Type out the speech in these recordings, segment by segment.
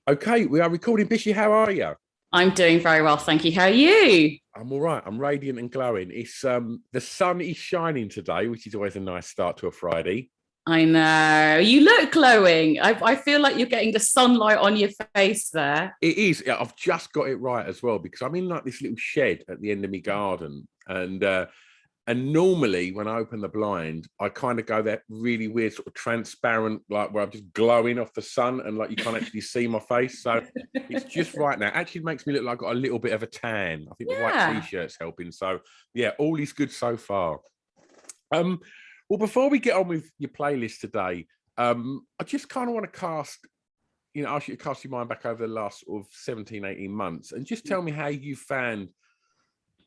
Okay, we are recording. Bishi, how are you? I'm doing very well, thank you. How are you? I'm all right. I'm radiant and glowing. It's the sun is shining today, which is always a nice start to a Friday. I know. You look glowing. I feel like you're getting the sunlight on your face there. It is. I've just got it right as well because I'm in like this little shed at the end of my garden, and normally when I open the blind, I kind of go that really weird sort of transparent, like where I'm just glowing off the sun and like you can't actually see my face. So it's just right now. Actually makes me look like I've got a little bit of a tan. I think the white t-shirt's helping. So yeah, all is good so far. Well, before we get on with your playlist today, I just kind of want to ask you to cast your mind back over the last sort of 17, 18 months and just tell me how you found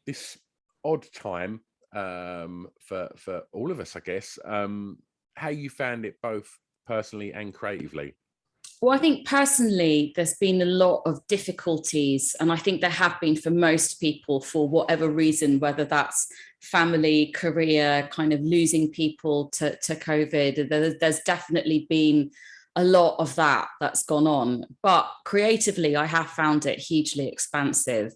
this odd time for all of us, I guess, how you found it both personally and creatively. Well, I think personally, there's been a lot of difficulties, and I think there have been for most people for whatever reason, whether that's family, career, kind of losing people to COVID. There's definitely been a lot of that's gone on. But creatively, I have found it hugely expansive.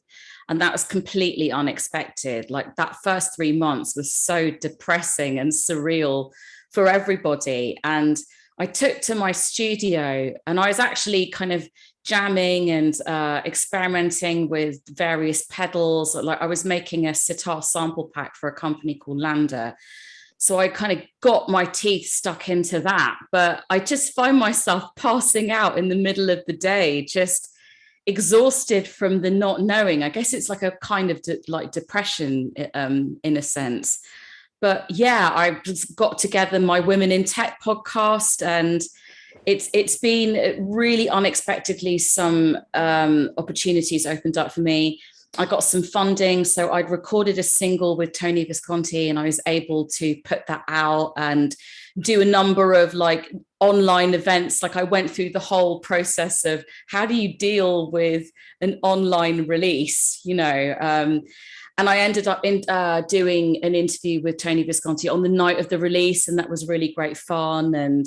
And that was completely unexpected. Like that first 3 months was so depressing and surreal for everybody. And I took to my studio and I was actually kind of jamming and experimenting with various pedals. Like I was making a sitar sample pack for a company called Lander. So I kind of got my teeth stuck into that. But I just find myself passing out in the middle of the day, just exhausted from the not knowing. I guess it's like a kind of like depression in a sense. But yeah, I just got together my Women in Tech podcast, and it's been really unexpectedly some opportunities opened up for me. I got some funding, so I'd recorded a single with Tony Visconti, and I was able to put that out and do a number of like online events. Like I went through the whole process of how do you deal with an online release, and I ended up doing an interview with Tony Visconti on the night of the release, and that was really great fun. And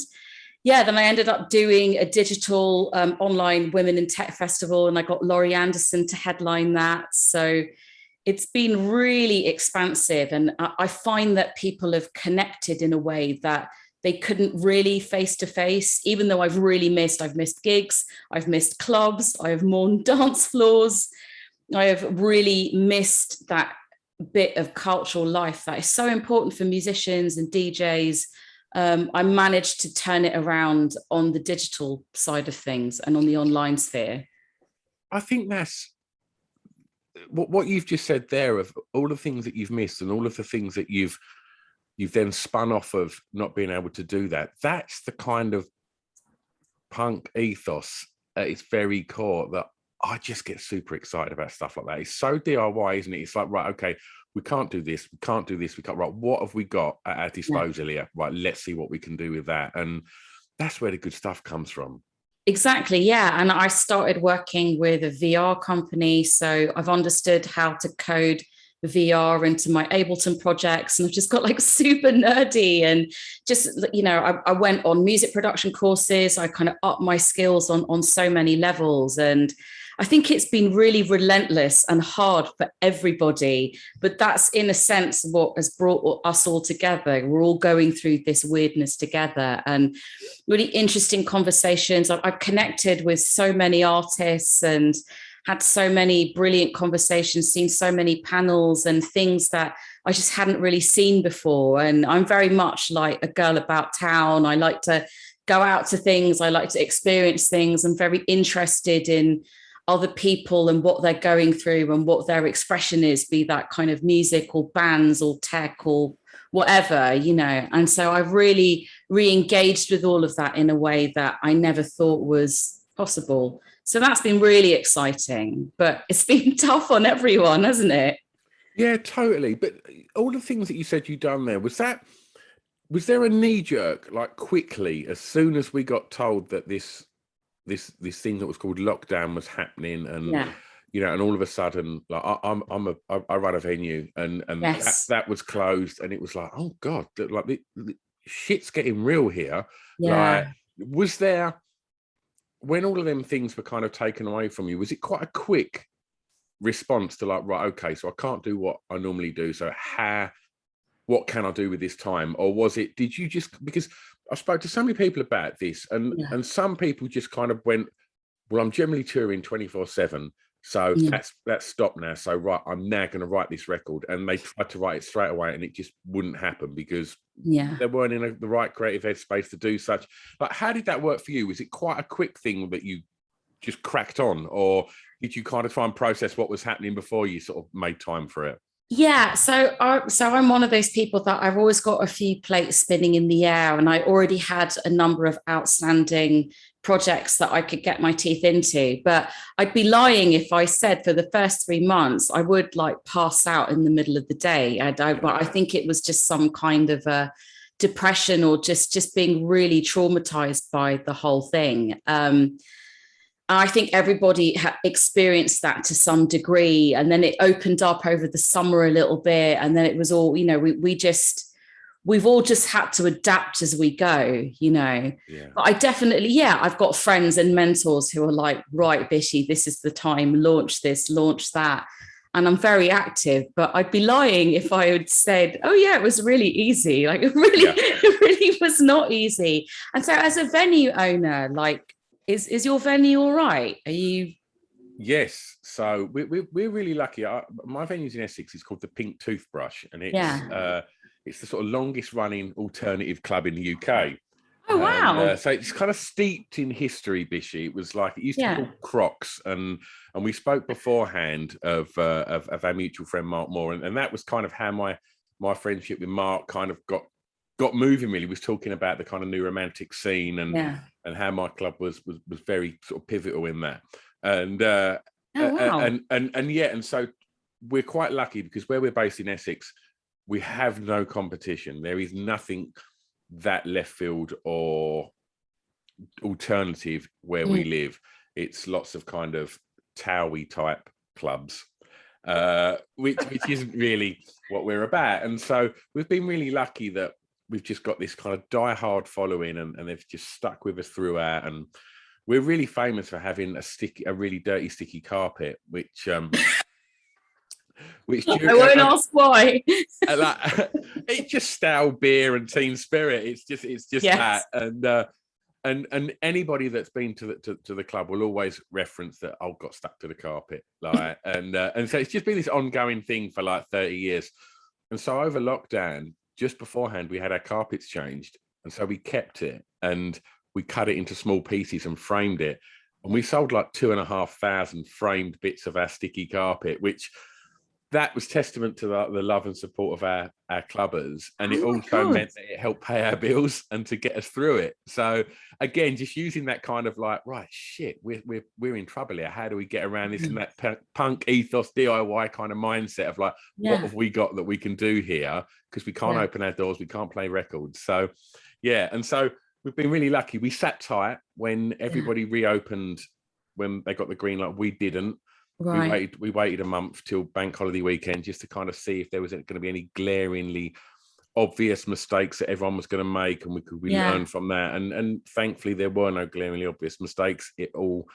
yeah, then I ended up doing a digital online Women in Tech festival, and I got Laurie Anderson to headline that. So it's been really expansive, and I find that people have connected in a way that they couldn't really face to face, even though I've missed gigs, I've missed clubs, I have mourned dance floors. I have really missed that bit of cultural life that is so important for musicians and DJs. I managed to turn it around on the digital side of things and on the online sphere. I think that's what you've just said there, of all the things that you've missed and all of the things that you've then spun off of not being able to do that. That's the kind of punk ethos at its very core that I just get super excited about stuff like that. It's so DIY, isn't it? It's like, right, okay, we can't do this, we can't do this, we can't, right, what have we got at our disposal here? Right, let's see what we can do with that. And that's where the good stuff comes from. Exactly, yeah. And I started working with a VR company, so I've understood how to code VR into my Ableton projects, and I've just got like super nerdy and just, I went on music production courses. I kind of upped my skills on so many levels, and I think it's been really relentless and hard for everybody, but that's in a sense what has brought us all together. We're all going through this weirdness together, and really interesting conversations. I've connected with so many artists and had so many brilliant conversations, seen so many panels and things that I just hadn't really seen before. And I'm very much like a girl about town. I like to go out to things. I like to experience things. I'm very interested in other people and what they're going through and what their expression is, be that kind of music or bands or tech or whatever, And so I've really re-engaged with all of that in a way that I never thought was possible. So that's been really exciting, but it's been tough on everyone, hasn't it? Yeah, totally. But all the things that you said you'd done there, was there a knee jerk, like quickly, as soon as we got told that this thing that was called lockdown was happening, and and all of a sudden, like I run a venue, and yes. that was closed, and it was like, oh God, like the shit's getting real here. Yeah. Like, was there when all of them things were kind of taken away from you, was it quite a quick response to like, right, okay, so I can't do what I normally do, so what can I do with this time? Or was it, did you just, because I spoke to so many people about this, and some people just kind of went, well, I'm generally touring 24/7, so that's stopped now. So right, I'm now going to write this record, and they tried to write it straight away, and it just wouldn't happen because they weren't in the right creative headspace to do such. But how did that work for you? Was it quite a quick thing that you just cracked on, or did you kind of try and process what was happening before you sort of made time for it? Yeah, so I'm one of those people that I've always got a few plates spinning in the air, and I already had a number of outstanding projects that I could get my teeth into. But I'd be lying if I said for the first 3 months I would like pass out in the middle of the day. But I think it was just some kind of a depression, or just being really traumatized by the whole thing. I think everybody experienced that to some degree, and then it opened up over the summer a little bit, and then it was all, we've all just had to adapt as we go, But I definitely, I've got friends and mentors who are like, right, Bishi, this is the time, launch this, launch that. And I'm very active, but I'd be lying if I had said, oh yeah, it was really easy. Like it really was not easy. And so as a venue owner, like, is your venue all right? Are you? Yes. So we're really lucky. My venue's in Essex. It's called the Pink Toothbrush, and it's the sort of longest running alternative club in the UK. Oh wow! And, so it's kind of steeped in history, Bishi. It was like, it used to be called Crocs, and we spoke beforehand of our mutual friend Mark Moore, and that was kind of how my friendship with Mark kind of got moving. Really, was talking about the kind of new romantic scene, and how my club was very sort of pivotal in that. And and so we're quite lucky because where we're based in Essex, we have no competition. There is nothing that left field or alternative where we live. It's lots of kind of Towie type clubs, which isn't really what we're about. And so we've been really lucky that we've just got this kind of die-hard following, and they've just stuck with us throughout. And we're really famous for having a really dirty, sticky carpet, which I won't ask why. It's just stale beer and team spirit. It's just that. And anybody that's been to the club will always reference that I got stuck to the carpet, like, and so it's just been this ongoing thing for like 30 years. And so over lockdown, just beforehand, we had our carpets changed, and so we kept it and we cut it into small pieces and framed it, and we sold like 2,500 framed bits of our sticky carpet, which that was testament to the love and support of our clubbers, and it also meant that it helped pay our bills and to get us through it. So again, just using that kind of like, right, shit, we're in trouble here. How do we get around this? And that punk ethos, DIY kind of mindset of like, what have we got that we can do here? Because we can't open our doors, we can't play records. So and so we've been really lucky. We sat tight when everybody reopened, when they got the green light. We didn't. Right. We waited a month till bank holiday weekend just to kind of see if there was going to be any glaringly obvious mistakes that everyone was going to make, and we learn from that. And thankfully there were no glaringly obvious mistakes. It all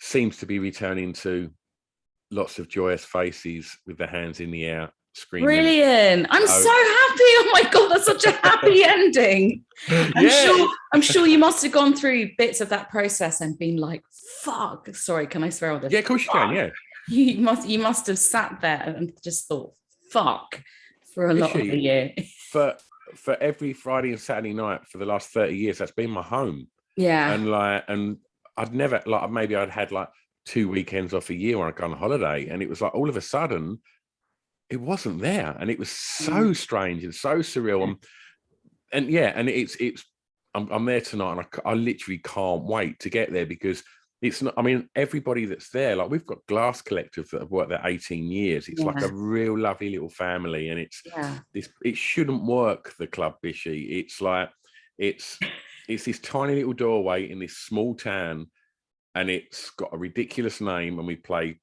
seems to be returning to lots of joyous faces with their hands in the air screaming. Brilliant. I'm so happy. Oh my God, that's such a happy ending. I'm sure you must have gone through bits of that process and been like, fuck. Sorry, can I swear on this? Yeah, of course you can, yeah. You must have sat there and just thought, fuck, for a lot of the year. For every Friday and Saturday night for the last 30 years, that's been my home. Yeah. And I'd never, like, maybe I'd had like 2 weekends off a year where I'd gone on holiday, and it was like all of a sudden it wasn't there, and it was so strange and so surreal. And it's I'm there tonight, and I literally can't wait to get there, because it's not, I mean, everybody that's there, like, we've got glass collectors that have worked there 18 years. It's like a real lovely little family, and it's it shouldn't work, the club, Bishi. It's like it's this tiny little doorway in this small town, and it's got a ridiculous name, and we play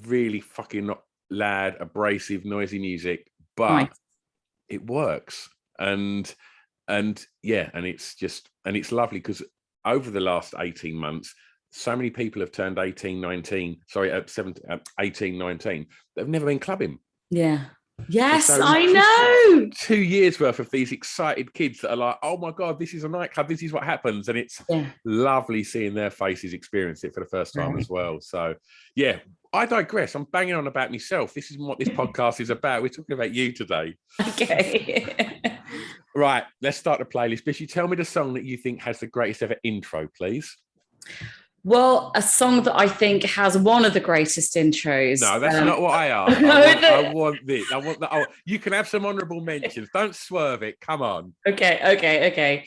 really fucking loud, abrasive, noisy music, but it works. And it's lovely, because over the last 18 months so many people have turned 18, 19, sorry, 17, 18, 19. They've never been clubbing. Yeah. Yes, so I know. 2 years worth of these excited kids that are like, oh my God, this is a nightclub. This is what happens. And it's lovely seeing their faces experience it for the first time as well. So yeah, I digress. I'm banging on about myself. This is what this podcast is about. We're talking about you today. Okay. Right, let's start the playlist. Bishi, tell me the song that you think has the greatest ever intro, please. Well, a song that I think has one of the greatest intros. No, that's not what I asked. I want this. I want that. Oh, you can have some honourable mentions. Don't swerve it. Come on. Okay.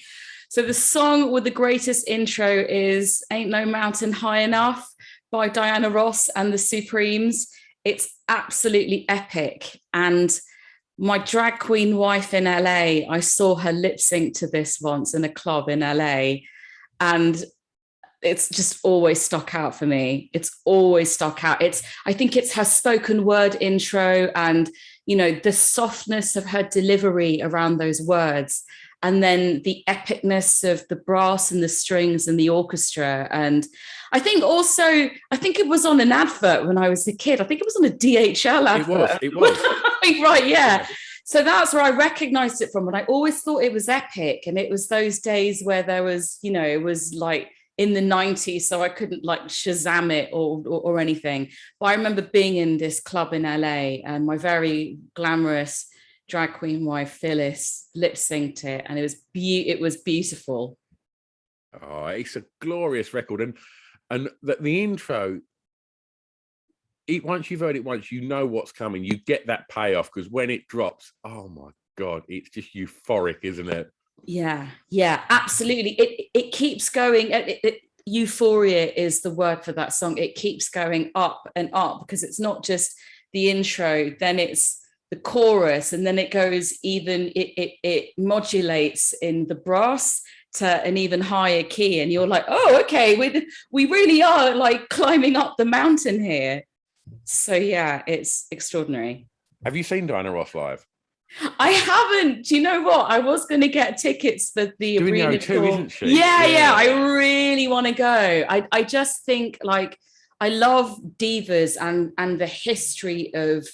So the song with the greatest intro is Ain't No Mountain High Enough by Diana Ross and the Supremes. It's absolutely epic. And my drag queen wife in LA, I saw her lip sync to this once in a club in LA. And it's just always stuck out for me. It's always stuck out. I think it's her spoken word intro and, you know, the softness of her delivery around those words. And then the epicness of the brass and the strings and the orchestra. And I think it was on an advert when I was a kid. I think it was on a DHL advert. It was. Right, yeah. So that's where I recognized it from. And I always thought it was epic. And it was those days where there was, you know, it was like in the 90s, so I couldn't like Shazam it or anything. But I remember being in this club in LA and my very glamorous drag queen wife, Phyllis, lip synced it, and it was beautiful. Oh, it's a glorious record. And the intro, once you've heard it once, you know what's coming. You get that payoff because when it drops, oh my God, it's just euphoric, isn't it? Yeah, absolutely. It keeps going. Euphoria is the word for that song. It keeps going up and up because it's not just the intro, then it's the chorus, and then it goes it modulates in the brass to an even higher key, and you're like, oh, okay, we really are like climbing up the mountain here. So yeah, it's extraordinary. Have you seen Diana Ross live? I haven't. Do you know what? I was going to get tickets for the arena tour. Isn't she? Yeah. I really want to go. I just think like I love divas and the history of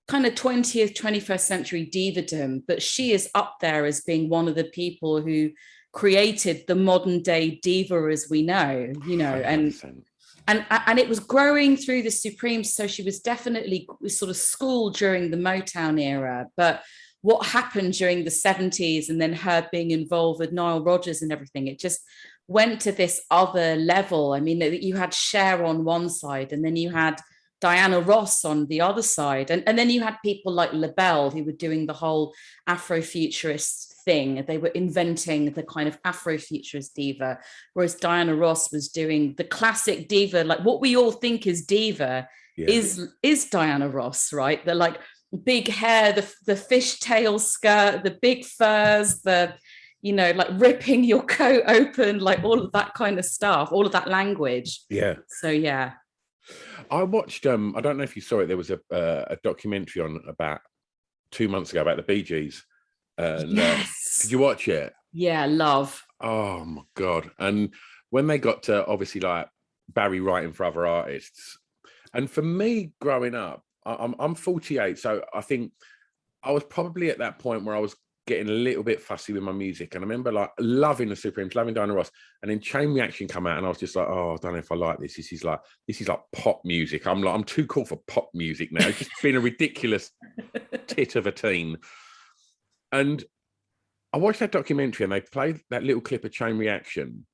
kind of 20th, 21st century divadom, but she is up there as being one of the people who created the modern day diva as we know, you know, 100%. And it was growing through the Supremes. So she was definitely sort of schooled during the Motown era. But what happened during the 70s and then her being involved with Nile Rodgers and everything, it just went to this other level. I mean, you had Cher on one side and then you had Diana Ross on the other side. And then you had people like LaBelle who were doing the whole Afrofuturist thing. They were inventing the kind of Afrofuturist diva, whereas Diana Ross was doing the classic diva, like what we all think is diva is Diana Ross, right? The like big hair, the fishtail skirt, the big furs, the, you know, like ripping your coat open, like all of that kind of stuff, all of that language. Yeah. So yeah. I watched, I don't know if you saw it, there was a documentary on about 2 months ago about the Bee Gees. And did you watch it? Yeah, love. Oh my God. And when they got to obviously like Barry writing for other artists, and for me growing up, I'm 48, so I think I was probably at that point where I was getting a little bit fussy with my music. And I remember like loving the Supremes, loving Diana Ross, and then Chain Reaction come out and I was just like, oh, I don't know if I like this. This is like pop music. I'm too cool for pop music now. It's just been a ridiculous tit of a teen. And I watched that documentary and they played that little clip of Chain Reaction.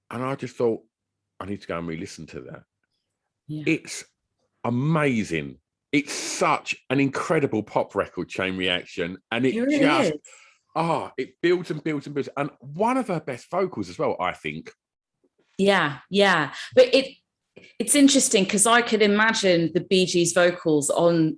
And I just thought, I need to go and re-listen to that. Yeah. It's amazing. It's such an incredible pop record, Chain Reaction. And it builds and builds and builds. And one of her best vocals as well, I think. Yeah. But it's interesting because I could imagine the Bee Gees vocals on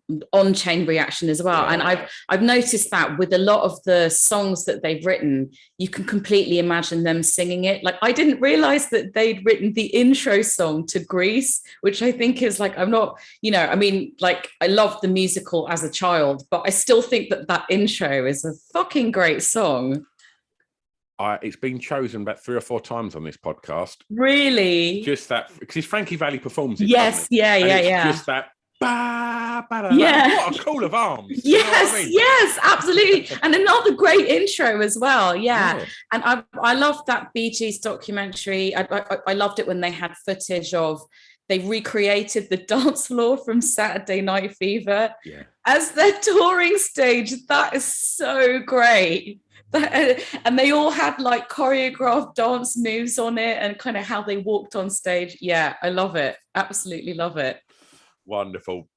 Chain Reaction as well. Yeah. And I've noticed that with a lot of the songs that they've written, you can completely imagine them singing it. Like I didn't realize that they'd written the intro song to Grease, which I think is like, I'm not, you know, I mean, like I loved the musical as a child, but I still think that intro is a fucking great song. it's been chosen about 3 or 4 times on this podcast. Really? Just that, because Frankie Valli performs it. Yes, yeah. Just that. Ba, ba, da, Yeah. What a call of arms. Yes, you know what I mean? yes, absolutely. And another great intro as well. Yeah. And I loved that Bee Gees documentary. I loved it when they had footage of, they recreated the dance floor from Saturday Night Fever as their touring stage. That is so great. And they all had like choreographed dance moves on it and kind of how they walked on stage. Yeah, I love it. Absolutely love it. Wonderful.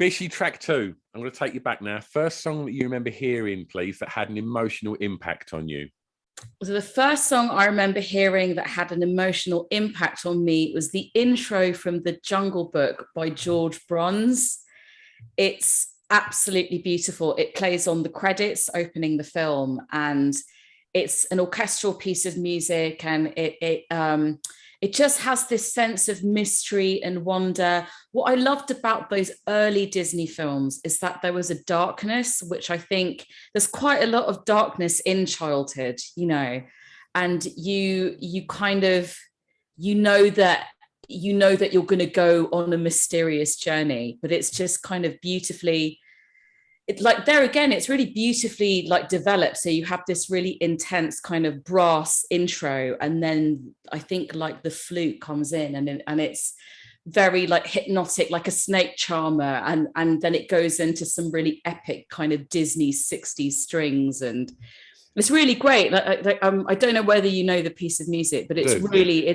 Bishi, track 2. I'm going to take you back now. First song that you remember hearing, please, that had an emotional impact on you. So the first song I remember hearing that had an emotional impact on me was the intro from The Jungle Book by George Bruns. It's absolutely beautiful. It plays on the credits opening the film, and it's an orchestral piece of music, and it just has this sense of mystery and wonder. What I loved about those early Disney films is that there was a darkness, which I think there's quite a lot of darkness in childhood, you know, and you kind of, you know that you're going to go on a mysterious journey, but it's just kind of beautifully, like there again, it's really beautifully like developed. So you have this really intense kind of brass intro, and then I think like the flute comes in, and it's very like hypnotic, like a snake charmer, and then it goes into some really epic kind of Disney 60s strings, and it's really great. I don't know whether you know the piece of music, but it's really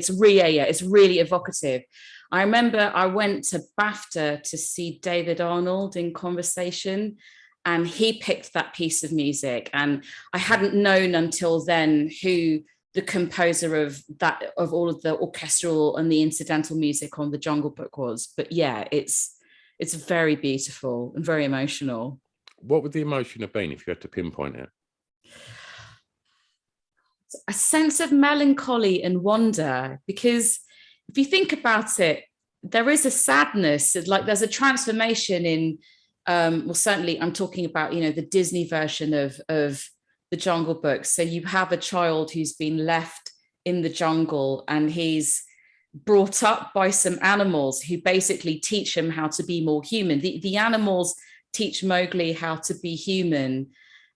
evocative. I remember I went to BAFTA to see David Arnold in Conversation, and he picked that piece of music. And I hadn't known until then who the composer of all of the orchestral and the incidental music on The Jungle Book was. But yeah, it's very beautiful and very emotional. What would the emotion have been if you had to pinpoint it? A sense of melancholy and wonder, because if you think about it, there is a sadness, like there's a transformation in, well, certainly I'm talking about, you know, the Disney version of The Jungle Book. So you have a child who's been left in the jungle, and he's brought up by some animals who basically teach him how to be more human. The animals teach Mowgli how to be human,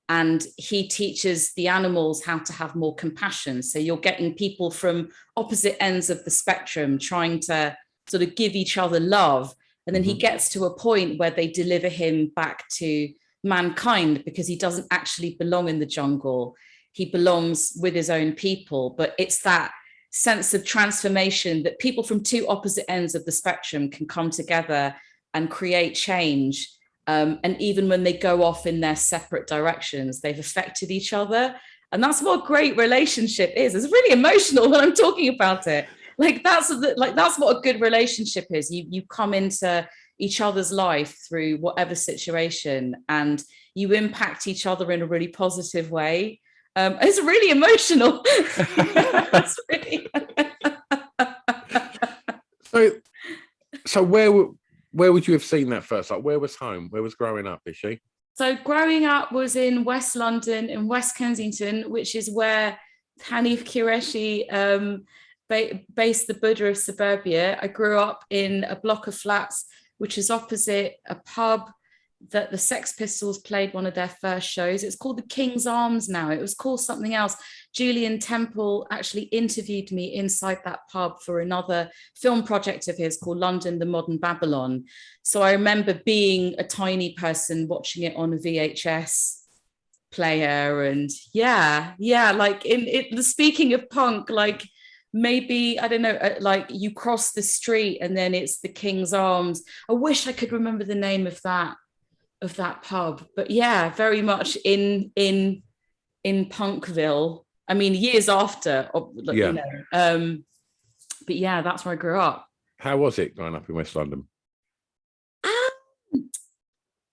and he teaches the animals how to have more compassion. So you're getting people from opposite ends of the spectrum trying to sort of give each other love. And then he gets to a point where they deliver him back to mankind, because he doesn't actually belong in the jungle. He belongs with his own people. But it's that sense of transformation that people from two opposite ends of the spectrum can come together and create change. And even when they go off in their separate directions, they've affected each other. And that's what a great relationship is. It's really emotional when I'm talking about it. Like that's what a good relationship is. You come into each other's life through whatever situation, and you impact each other in a really positive way. It's really emotional. It's really... So where would you have seen that first? Like, where was home? Where was growing up, Bishi? So growing up was in West London, in West Kensington, which is where Hanif Qureshi based the Buddha of suburbia. I grew up in a block of flats, which is opposite a pub that the Sex Pistols played one of their first shows. It's called the King's Arms now. It was called something else. Julian Temple actually interviewed me inside that pub for another film project of his called London, the Modern Babylon. So I remember being a tiny person watching it on a VHS player. And like speaking of punk, like maybe, I don't know, like you cross the street and then it's the King's Arms. I wish I could remember the name of that pub, but yeah, very much in Punkville. I mean, years after, you know, but yeah, that's where I grew up. How was it growing up in West London?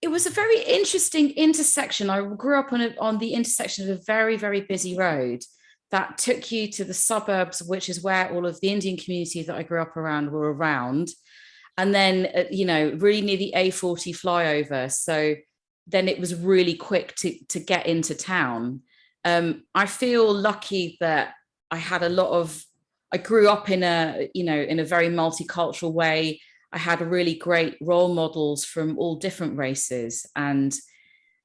It was a very interesting intersection. I grew up on the intersection of a very, very busy road that took you to the suburbs, which is where all of the Indian community that I grew up around were around. And then, you know, really near the A40 flyover. So then it was really quick to get into town. I feel lucky that I grew up in a very multicultural way. I had really great role models from all different races, and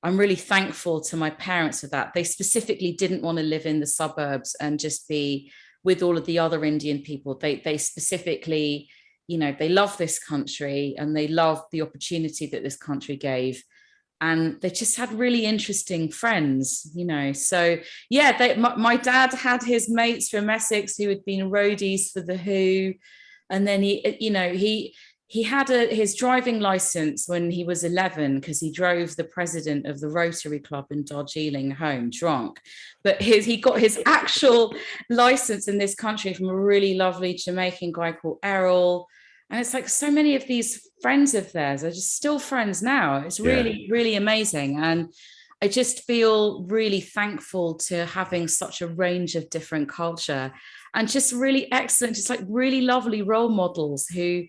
I'm really thankful to my parents for that. They specifically didn't want to live in the suburbs and just be with all of the other Indian people. They specifically, they love this country and they loved the opportunity that this country gave. And they just had really interesting friends, So yeah, my dad had his mates from Essex who had been roadies for the Who, and then he had his driving license when he was 11 because he drove the president of the Rotary Club in Darjeeling home drunk. But he got his actual license in this country from a really lovely Jamaican guy called Errol. And it's like so many of these friends of theirs are just still friends now. It's really, really amazing. And I just feel really thankful to having such a range of different culture and just really excellent, just like really lovely role models who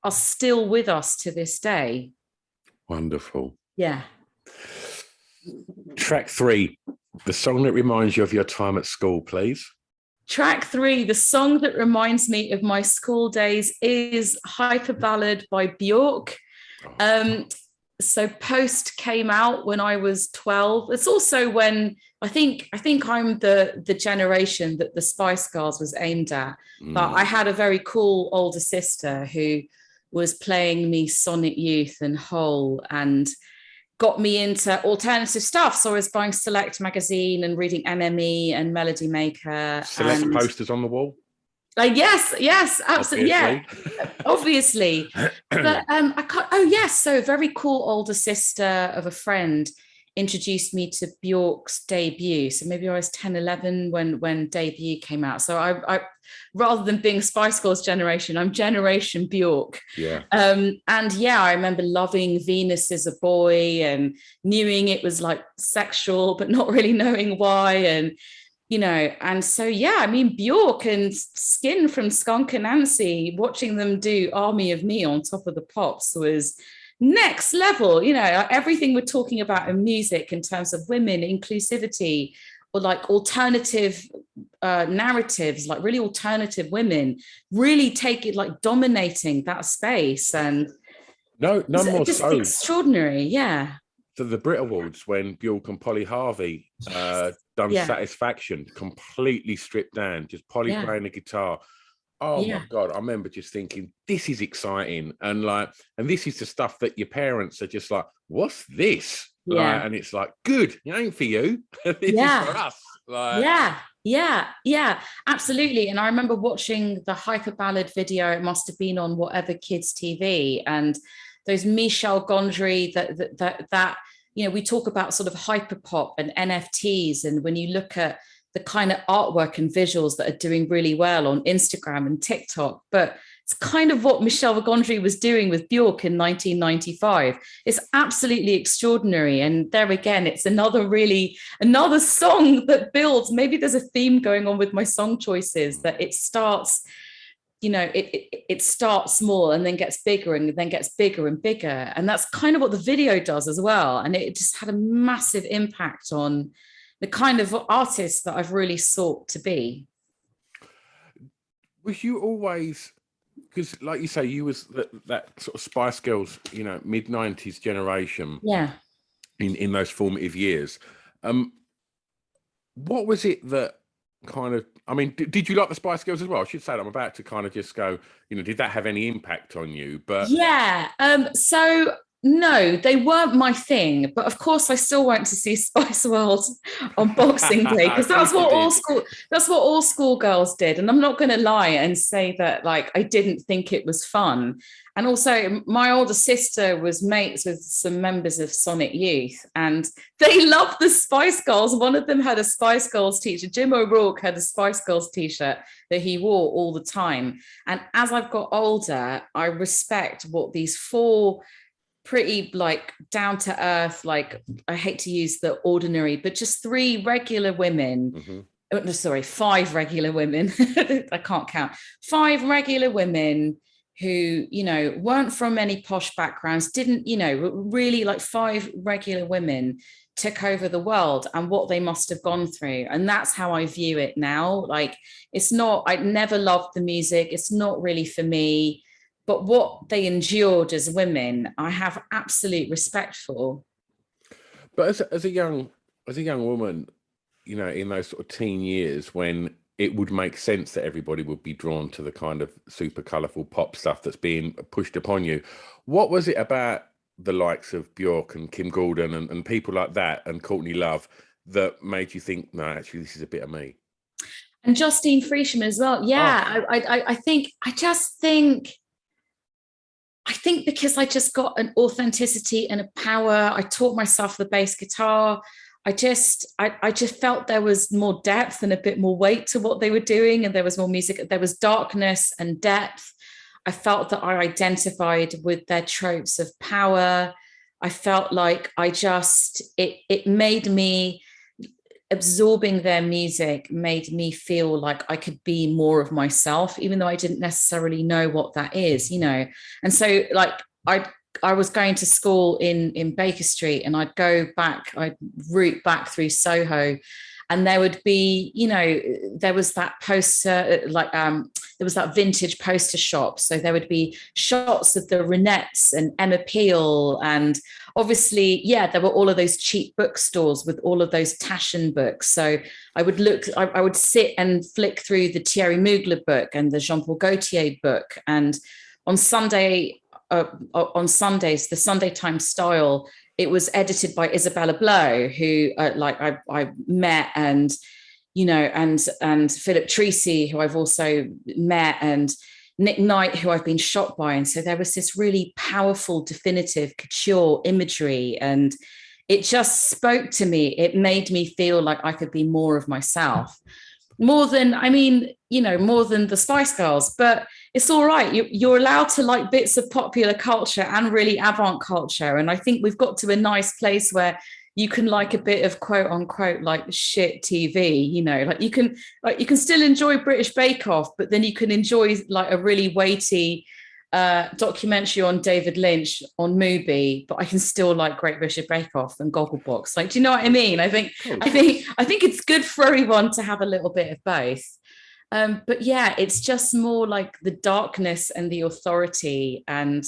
are still with us to this day. Wonderful. Yeah. Track 3, the song that reminds you of your time at school, please. Track 3, the song that reminds me of my school days is Hyper Ballad by Bjork. So Post came out when I was 12. It's also when I think I'm the generation that the Spice Girls was aimed at. But I had a very cool older sister who was playing me Sonic Youth and Hole and got me into alternative stuff. So I was buying Select magazine and reading NME and Melody Maker. Select posters on the wall? Yes, absolutely. Obviously. But so a very cool older sister of a friend introduced me to Bjork's debut. So maybe I was 10, 11 when debut came out. So I rather than being Spice Girls generation, I'm generation Bjork. Yeah. I remember loving Venus as a boy and knowing it was like sexual, but not really knowing why. And, and so, Bjork and Skin from Skunk and Nancy, watching them do Army of Me on Top of the Pops was next level. Everything we're talking about in music in terms of women, inclusivity, or like alternative narratives, like really alternative women really take it, like dominating that space. And no more just so extraordinary. Yeah. So the Brit Awards, when Bjork and Polly Harvey done Satisfaction, completely stripped down, just Polly playing the guitar. Oh my God, I remember just thinking, this is exciting. And this is the stuff that your parents are just like, what's this? Yeah. And it's like, good, it ain't for you. This is for us. Yeah, absolutely. And I remember watching the Hyper Ballad video. It must have been on whatever kids' TV, and those Michel Gondry that we talk about sort of hyper pop and NFTs. And when you look at the kind of artwork and visuals that are doing really well on Instagram and TikTok, but it's kind of what Michel Gondry was doing with Bjork in 1995. It's absolutely extraordinary. And there again, it's another song that builds. Maybe there's a theme going on with my song choices, that it starts, it starts small and then gets bigger and then gets bigger and bigger. And that's kind of what the video does as well. And it just had a massive impact on the kind of artist that I've really sought to be. Was you always, because like you say, you was that sort of Spice Girls, mid-90s generation. Yeah. In those formative years. What was it that kind of, did you like the Spice Girls as well? I should say that I'm about to kind of just go, did that have any impact on you? But yeah. So no, they weren't my thing, but of course I still went to see Spice World on Boxing Day, because that's what all schoolgirls did. And I'm not going to lie and say that I didn't think it was fun. And also my older sister was mates with some members of Sonic Youth, and they loved the Spice Girls. One of them had a Spice Girls t-shirt. Jim O'Rourke had a Spice Girls t-shirt that he wore all the time. And as I've got older, I respect what these four pretty down to earth, I hate to use the ordinary, but just three regular women. Mm-hmm. Sorry, 5 regular women. I can't count. 5 regular women who, you know, weren't from any posh backgrounds, didn't, you know, really like 5 regular women took over the world and what they must have gone through. And that's how I view it now. Like, it's not, I never loved the music. It's not really for me, but what they endured as women, I have absolute respect for. But as a young woman, you know, in those sort of teen years when it would make sense that everybody would be drawn to the kind of super colourful pop stuff that's being pushed upon you, what was it about the likes of Björk and Kim Gordon and people like that and Courtney Love that made you think, no, actually, this is a bit of me? And Justine Friedman as well. Yeah, Oh. I think because I just got an authenticity and a power. I taught myself the bass guitar. I just felt there was more depth and a bit more weight to what they were doing, and there was more music. There was darkness and depth. I felt that I identified with their tropes of power. I felt like it made me, absorbing their music made me feel like I could be more of myself, even though I didn't necessarily know what that is, you know. And so like I was going to school in Baker Street, and I'd route back through Soho, and there would be, you know, there was that poster, there was that vintage poster shop. So there would be shots of the Ronettes and Emma Peel. And obviously, yeah, there were all of those cheap bookstores with all of those Taschen books. So I would sit and flick through the Thierry Mugler book and the Jean-Paul Gaultier book. And on Sundays, the Sunday Times Style, it was edited by Isabella Blow, who I met, and, you know, and Philip Treacy, who I've also met, and Nick Knight, who I've been shot by. And so there was this really powerful, definitive couture imagery, and it just spoke to me. It made me feel like I could be more of myself, more than the Spice Girls. But it's all right. You're allowed to like bits of popular culture and really avant culture. And I think we've got to a nice place where you can like a bit of quote unquote like shit TV, you know, like you can still enjoy British Bake Off, but then you can enjoy like a really weighty documentary on David Lynch on Mubi, but I can still like Great British Bake Off and Gogglebox. Like, do you know what I mean? I think it's good for everyone to have a little bit of both. But yeah, it's just more like the darkness and the authority, and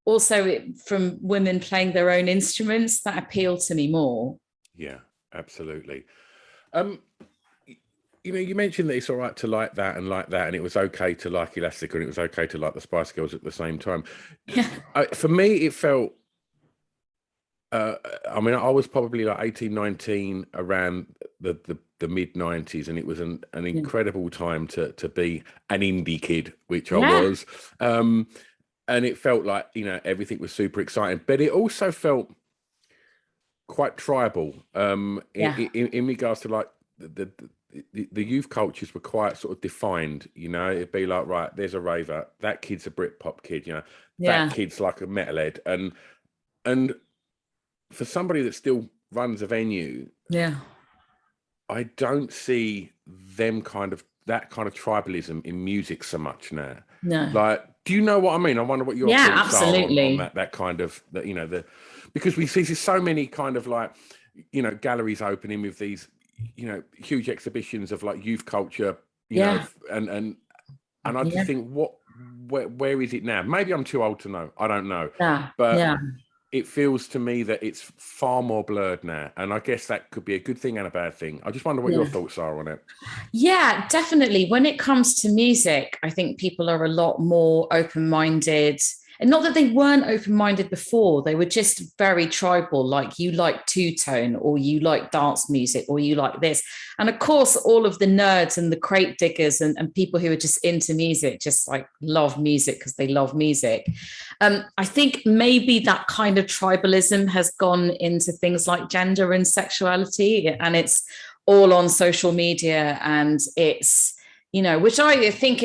also from women playing their own instruments, that appeal to me more. Yeah, absolutely. You know, you mentioned that it's all right to like that, and it was okay to like Elastica, and it was okay to like the Spice Girls at the same time. Yeah. For me, it felt, I mean, I was probably like 18, 19 around the mid 90s, and it was an incredible time to be an indie kid, which I was. And it felt like, you know, everything was super exciting, but it also felt quite tribal in regards to like the youth cultures were quite sort of defined, you know. It'd be like, right, there's a raver, that kid's a Britpop kid, you know, that kid's like a metalhead. And for somebody that still runs a venue, I don't see that kind of tribalism in music so much now. No. Like, do you know what I mean? I wonder what your thoughts absolutely. are on that kind of, that, you know, because we see so many kind of like, you know, galleries opening with these, you know, huge exhibitions of like youth culture, you know, and I just think, where is it now? Maybe I'm too old to know. I don't know. But it feels to me that it's far more blurred now. And I guess that could be a good thing and a bad thing. I just wonder what your thoughts are on it. Yeah, definitely. When it comes to music, I think people are a lot more open-minded. And not that they weren't open-minded before, they were just very tribal, like you like two-tone, or you like dance music, or you like this. And of course, all of the nerds and the crate diggers and people who are just into music just like love music because they love music. I think maybe that kind of tribalism has gone into things like gender and sexuality, and it's all on social media, and it's, you know, which I think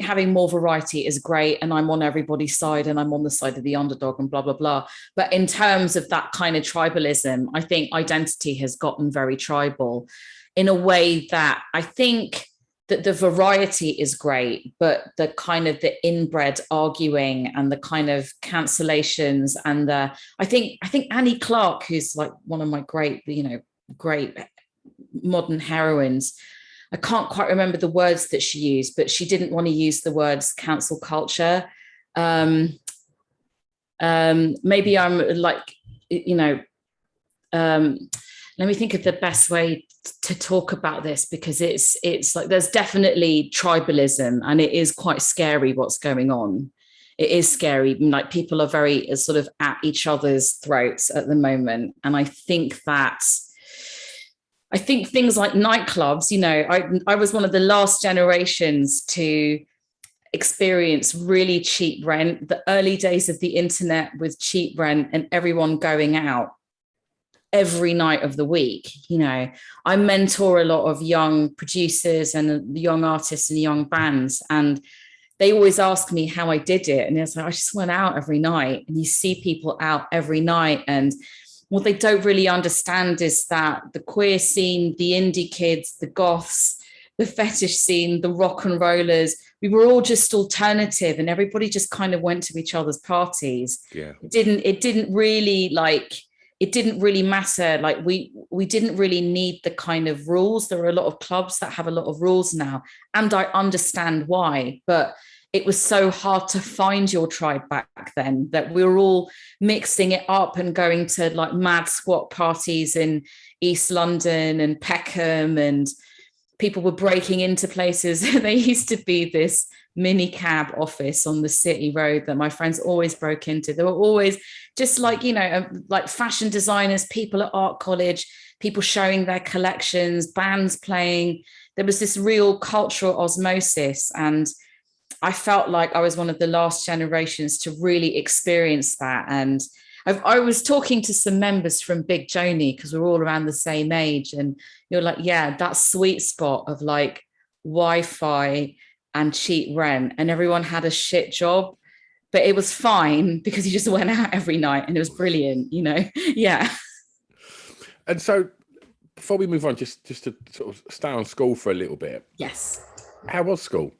having more variety is great, and I'm on everybody's side, and I'm on the side of the underdog and blah, blah, blah. But in terms of that kind of tribalism, I think identity has gotten very tribal in a way that I think the variety is great, but the kind of the inbred arguing and the kind of cancellations and I think Annie Clark, who's like one of my great modern heroines, I can't quite remember the words that she used, but she didn't want to use the words cancel culture. Maybe I'm like, let me think of the best way to talk about this, because it's like there's definitely tribalism, and it is quite scary what's going on. It is scary. Like, people are very sort of at each other's throats at the moment. And I think things like nightclubs, I was one of the last generations to experience really cheap rent, the early days of the internet with cheap rent and everyone going out every night of the week. I mentor a lot of young producers and young artists and young bands, and they always ask me how I did it. And it's like, I just went out every night. And you see people out every night, and what they don't really understand is that the queer scene, the indie kids, the goths, the fetish scene, the rock and rollers, we were all just alternative, and everybody just kind of went to each other's parties. Yeah. It didn't really matter. Like, we didn't really need the kind of rules. There are a lot of clubs that have a lot of rules now, and I understand why, but it was so hard to find your tribe back then, that we were all mixing it up and going to like mad squat parties in East London and Peckham, and people were breaking into places. There used to be this mini cab office on the City Road that my friends always broke into. There were always just like, like fashion designers, people at art college, people showing their collections, bands playing. There was this real cultural osmosis. And I felt like I was one of the last generations to really experience that. And I was talking to some members from Big Joni, because we're all around the same age. And you're like, yeah, that sweet spot of like Wi-Fi and cheap rent, and everyone had a shit job, but it was fine because you just went out every night and it was brilliant, Yeah. And so before we move on, just to sort of stay on school for a little bit. Yes. How was school?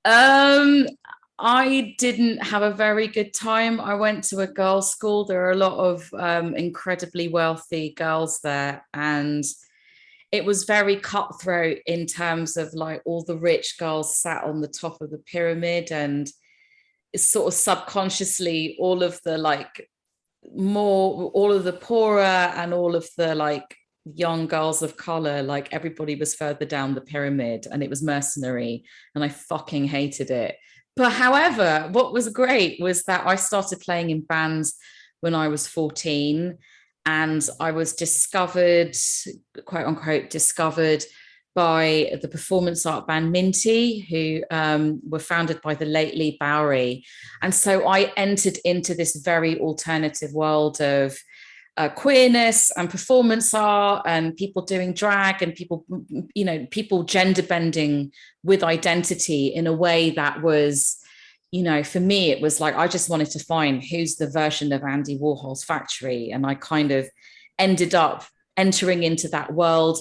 I didn't have a very good time. I went to a girls' school. There are a lot of incredibly wealthy girls there, and it was very cutthroat in terms of like all the rich girls sat on the top of the pyramid, and it's sort of subconsciously all of the poorer and all of the like young girls of color, like everybody was further down the pyramid, and it was mercenary, and I fucking hated it. But however, what was great was that I started playing in bands when I was 14, and I was discovered, quote unquote, discovered by the performance art band Minty, who were founded by the late Lee Bowery. And so I entered into this very alternative world of queerness and performance art and people doing drag and people gender bending with identity in a way that was, for me, it was like, I just wanted to find who's the version of Andy Warhol's Factory. And I kind of ended up entering into that world.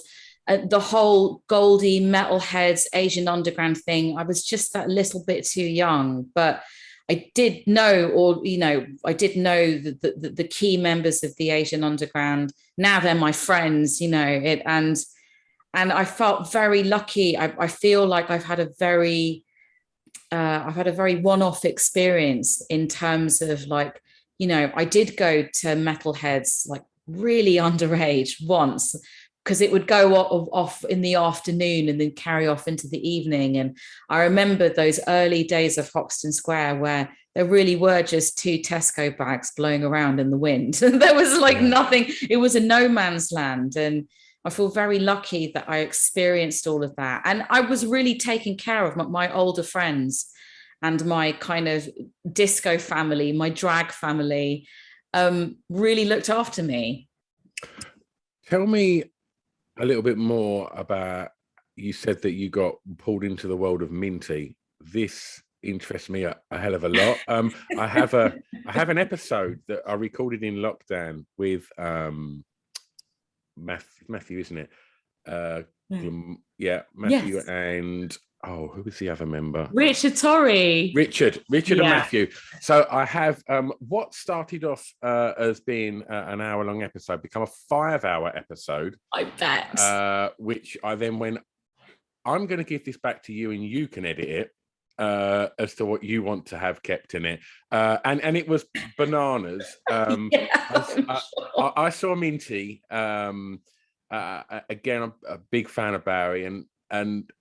The whole Goldie, metalheads, Asian underground thing, I was just that little bit too young, but I did know, the key members of the Asian underground. Now they're my friends, and I felt very lucky. I feel like I've had a very one-off experience in terms of like, I did go to metalheads like really underage once, because it would go off in the afternoon and then carry off into the evening. And I remember those early days of Hoxton Square where there really were just two Tesco bags blowing around in the wind. There was like nothing. It was a no man's land. And I feel very lucky that I experienced all of that. And I was really taking care of my older friends and my kind of disco family, my drag family, really looked after me. Tell me a little bit more about, you said that you got pulled into the world of Minty. This interests me a hell of a lot. I have an episode that I recorded in lockdown with Matthew, isn't it? Matthew Yes. and who was the other member? Richard Torrey. Richard and Matthew. So I have what started off as being an hour-long episode become a 5-hour episode. I bet. Which I then went, I'm going to give this back to you and you can edit it as to what you want to have kept in it. And it was bananas. I saw Minty. Again, I'm a big fan of Barry, and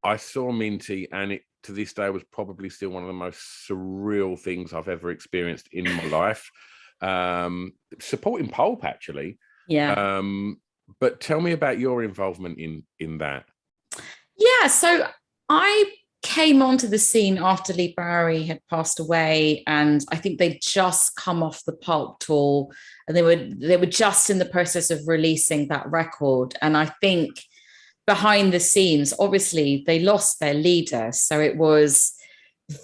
I saw Minty, and it to this day was probably still one of the most surreal things I've ever experienced in my life. Supporting Pulp, actually. Yeah. But tell me about your involvement in that. Yeah, so I came onto the scene after Lee Barry had passed away, and I think they'd just come off the Pulp tour, and they were just in the process of releasing that record. And I think behind the scenes, obviously, they lost their leader, so it was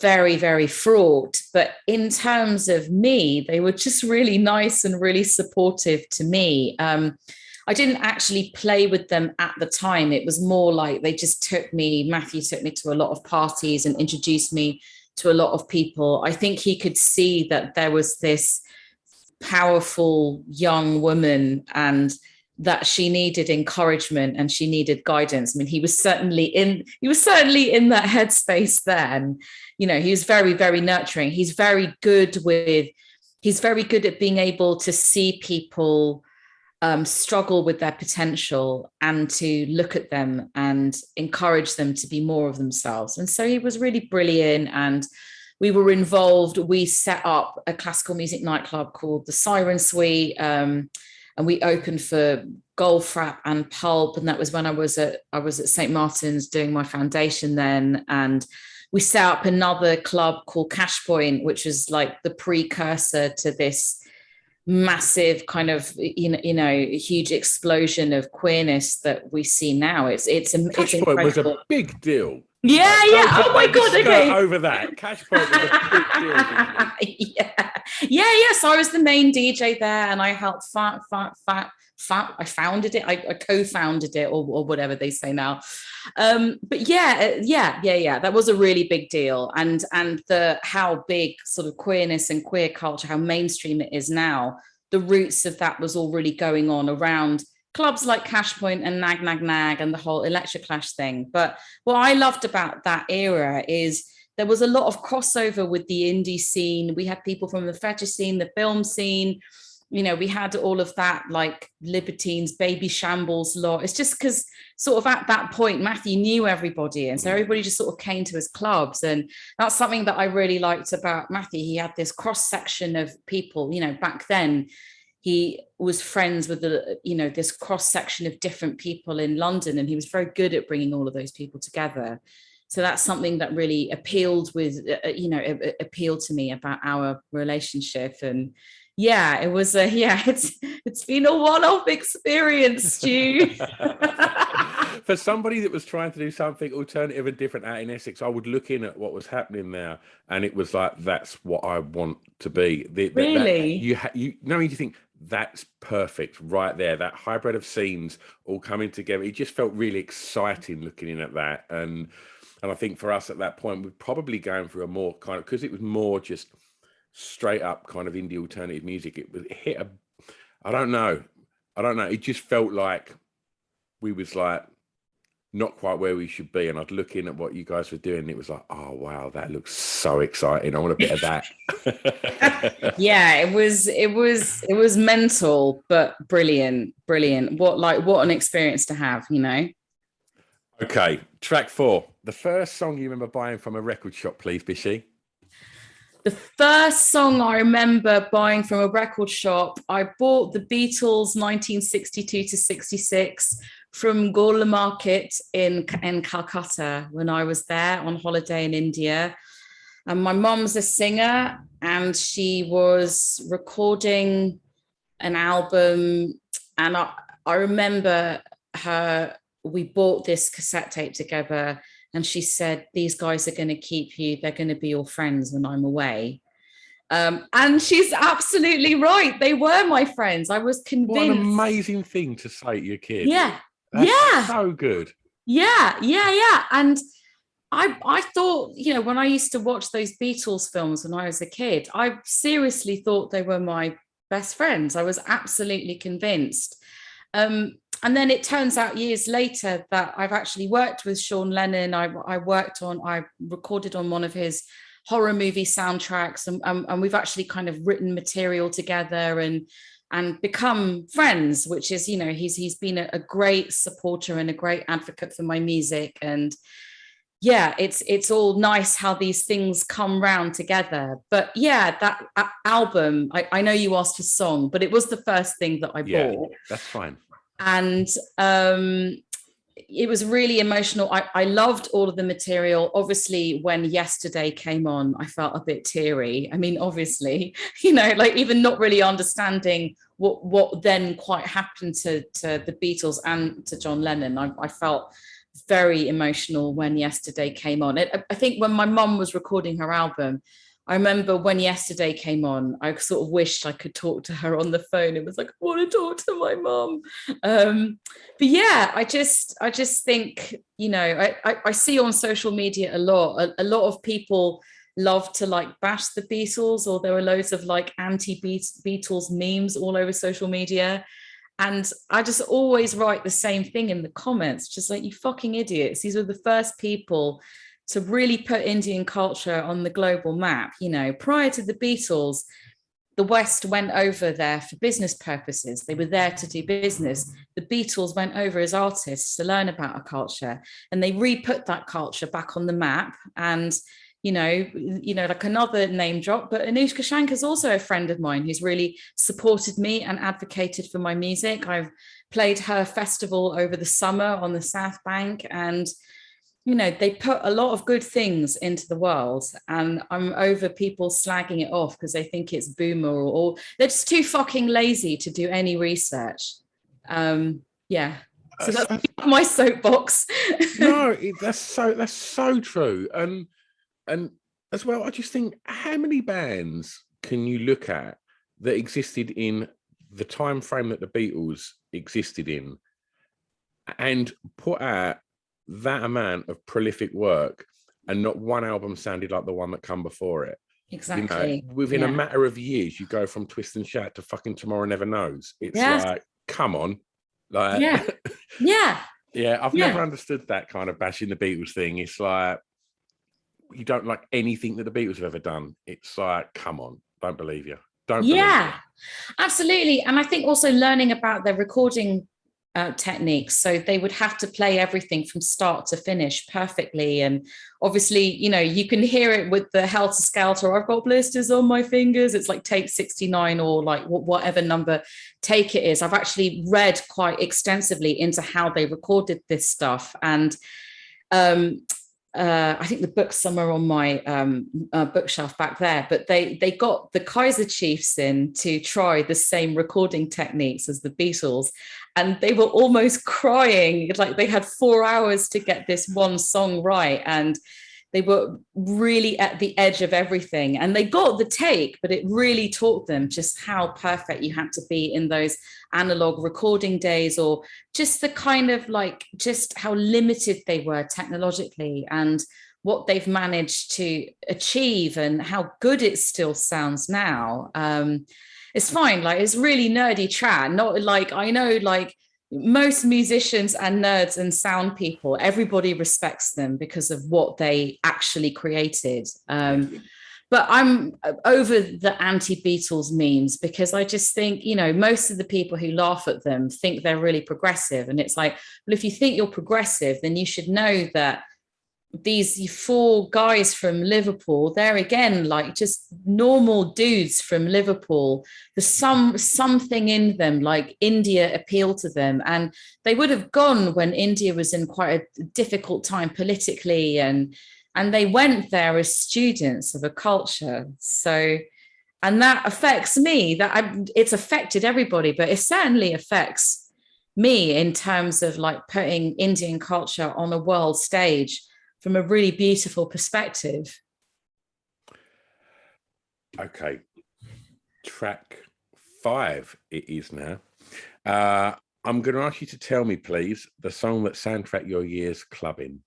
very, very fraught. But in terms of me, they were just really nice and really supportive to me. I didn't actually play with them at the time. It was more like they just Matthew took me to a lot of parties and introduced me to a lot of people. I think he could see that there was this powerful young woman and that she needed encouragement and she needed guidance. I mean, he was certainly in that headspace then. You know, he was very, very nurturing. He's very good at being able to see people struggle with their potential and to look at them and encourage them to be more of themselves. And so he was really brilliant, and we were involved. We set up a classical music nightclub called the Siren Suite, and we opened for Goldfrapp and Pulp, and that was when I was at St. Martin's doing my foundation then. And we set up another club called Cash Point, which was like the precursor to this massive kind of huge explosion of queerness that we see now. It's incredible. Point was a big deal. Yeah. Oh my God. Okay. Over that, Cash Point was a big deal. Yeah. So I was the main DJ there, and I helped I founded it. I co-founded it, or whatever they say now. But yeah. That was a really big deal, and how big sort of queerness and queer culture, how mainstream it is now. The roots of that was all really going on around clubs like Cash Point and Nag and the whole Electric Clash thing. But what I loved about that era is there was a lot of crossover with the indie scene. We had people from the fetish scene, the film scene. You know, we had all of that, like Libertines, Baby Shambles lot. It's just because sort of at that point, Matthew knew everybody. And so everybody just sort of came to his clubs. And that's something that I really liked about Matthew. He had this cross section of people. You know, back then he was friends with this cross section of different people in London. And he was very good at bringing all of those people together. So that's something that really appealed to me about our relationship. And yeah, it was it's been a one-off experience, Stu. For somebody that was trying to do something alternative and different out in Essex, I would look in at what was happening there, and it was like, that's what I want to be. Really? You think that's perfect right there. That hybrid of scenes all coming together. It just felt really exciting looking in at that, and I think for us at that point, we're probably going for a more kind of, because it was more just straight up kind of indie alternative music. It hit I don't know. It just felt like we was like not quite where we should be. And I'd look in at what you guys were doing, and it was like, oh wow, that looks so exciting. I want a bit of that. Yeah, it was mental, but brilliant. What an experience to have, you know. Okay, track 4. The first song you remember buying from a record shop, please, Bishi. The first song I remember buying from a record shop, I bought the Beatles 1962 to 66 from Gorla Market in Calcutta when I was there on holiday in India. And my mom's a singer, and she was recording an album. And I remember we bought this cassette tape together, and she said, these guys are going to keep you. They're going to be your friends when I'm away. And she's absolutely right. They were my friends. I was convinced. What an amazing thing to say to your kid. Yeah. That's Yeah, so good. yeah. And I thought, when I used to watch those Beatles films when I was a kid, I seriously thought they were my best friends. I was absolutely convinced. And then it turns out years later that I've actually worked with Sean Lennon. I recorded on one of his horror movie soundtracks, and we've actually kind of written material together and become friends, which is, he's been a great supporter and a great advocate for my music. And yeah, it's all nice how these things come round together. But yeah, that album, I know you asked for song, but it was the first thing that I bought. That's fine. And it was really emotional. I loved all of the material. Obviously, when Yesterday came on, I felt a bit teary. I mean, obviously, like even not really understanding what then quite happened to the Beatles and to John Lennon. I felt very emotional when Yesterday came on. I think when my mum was recording her album, I remember when Yesterday came on, I sort of wished I could talk to her on the phone. It was like, I want to talk to my mum. But yeah, I just think, I see on social media a lot of people love to like bash the Beatles, or there are loads of like anti-Beatles memes all over social media. And I just always write the same thing in the comments, just like, you fucking idiots. These were the first people to really put Indian culture on the global map. Prior to the Beatles, the West went over there for business purposes. They were there to do business. The Beatles went over as artists to learn about a culture, and they re-put that culture back on the map. And like another name drop, but Anushka Shankar is also a friend of mine who's really supported me and advocated for my music. I've played her festival over the summer on the South Bank, and they put a lot of good things into the world, and I'm over people slagging it off because they think it's boomer, or they're just too fucking lazy to do any research. Yeah. So that's my soapbox. No, that's so true. And as well, I just think, how many bands can you look at that existed in the time frame that the Beatles existed in and put out that amount of prolific work and not one album sounded like the one that come before it? Exactly. Within a matter of years, you go from Twist and Shout to fucking Tomorrow Never Knows. It's like, come on. Like, yeah, I've never understood that kind of bashing the Beatles thing. It's like, you don't like anything that the Beatles have ever done. It's like, come on, don't believe you. Don't believe you. Absolutely. And I think also learning about their recording techniques. So they would have to play everything from start to finish perfectly. And obviously, you can hear it with the Helter Skelter, I've got blisters on my fingers. It's like take 69 or like whatever number take it is. I've actually read quite extensively into how they recorded this stuff. And I think the book's somewhere on my bookshelf back there, but they got the Kaiser Chiefs in to try the same recording techniques as the Beatles, and they were almost crying. Like they had 4 hours to get this one song right, and they were really at the edge of everything, and they got the take, but it really taught them just how perfect you had to be in those analog recording days, or just the kind of like just how limited they were technologically and what they've managed to achieve and how good it still sounds now. It's fine. Like, it's really nerdy chat. Not like, I know like most musicians and nerds and sound people, everybody respects them because of what they actually created. But I'm over the anti-Beatles memes because I just think, most of the people who laugh at them think they're really progressive. And it's like, well, if you think you're progressive, then you should know that these 4 guys from Liverpool, they're again like just normal dudes from Liverpool. There's something in them, like India appealed to them, and they would have gone when India was in quite a difficult time politically, and they went there as students of a culture. So, and that affects me. It's affected everybody, but it certainly affects me in terms of like putting Indian culture on a world stage from a really beautiful perspective. Okay. Track 5 it is now. I'm going to ask you to tell me, please, the song that soundtracked your years clubbing.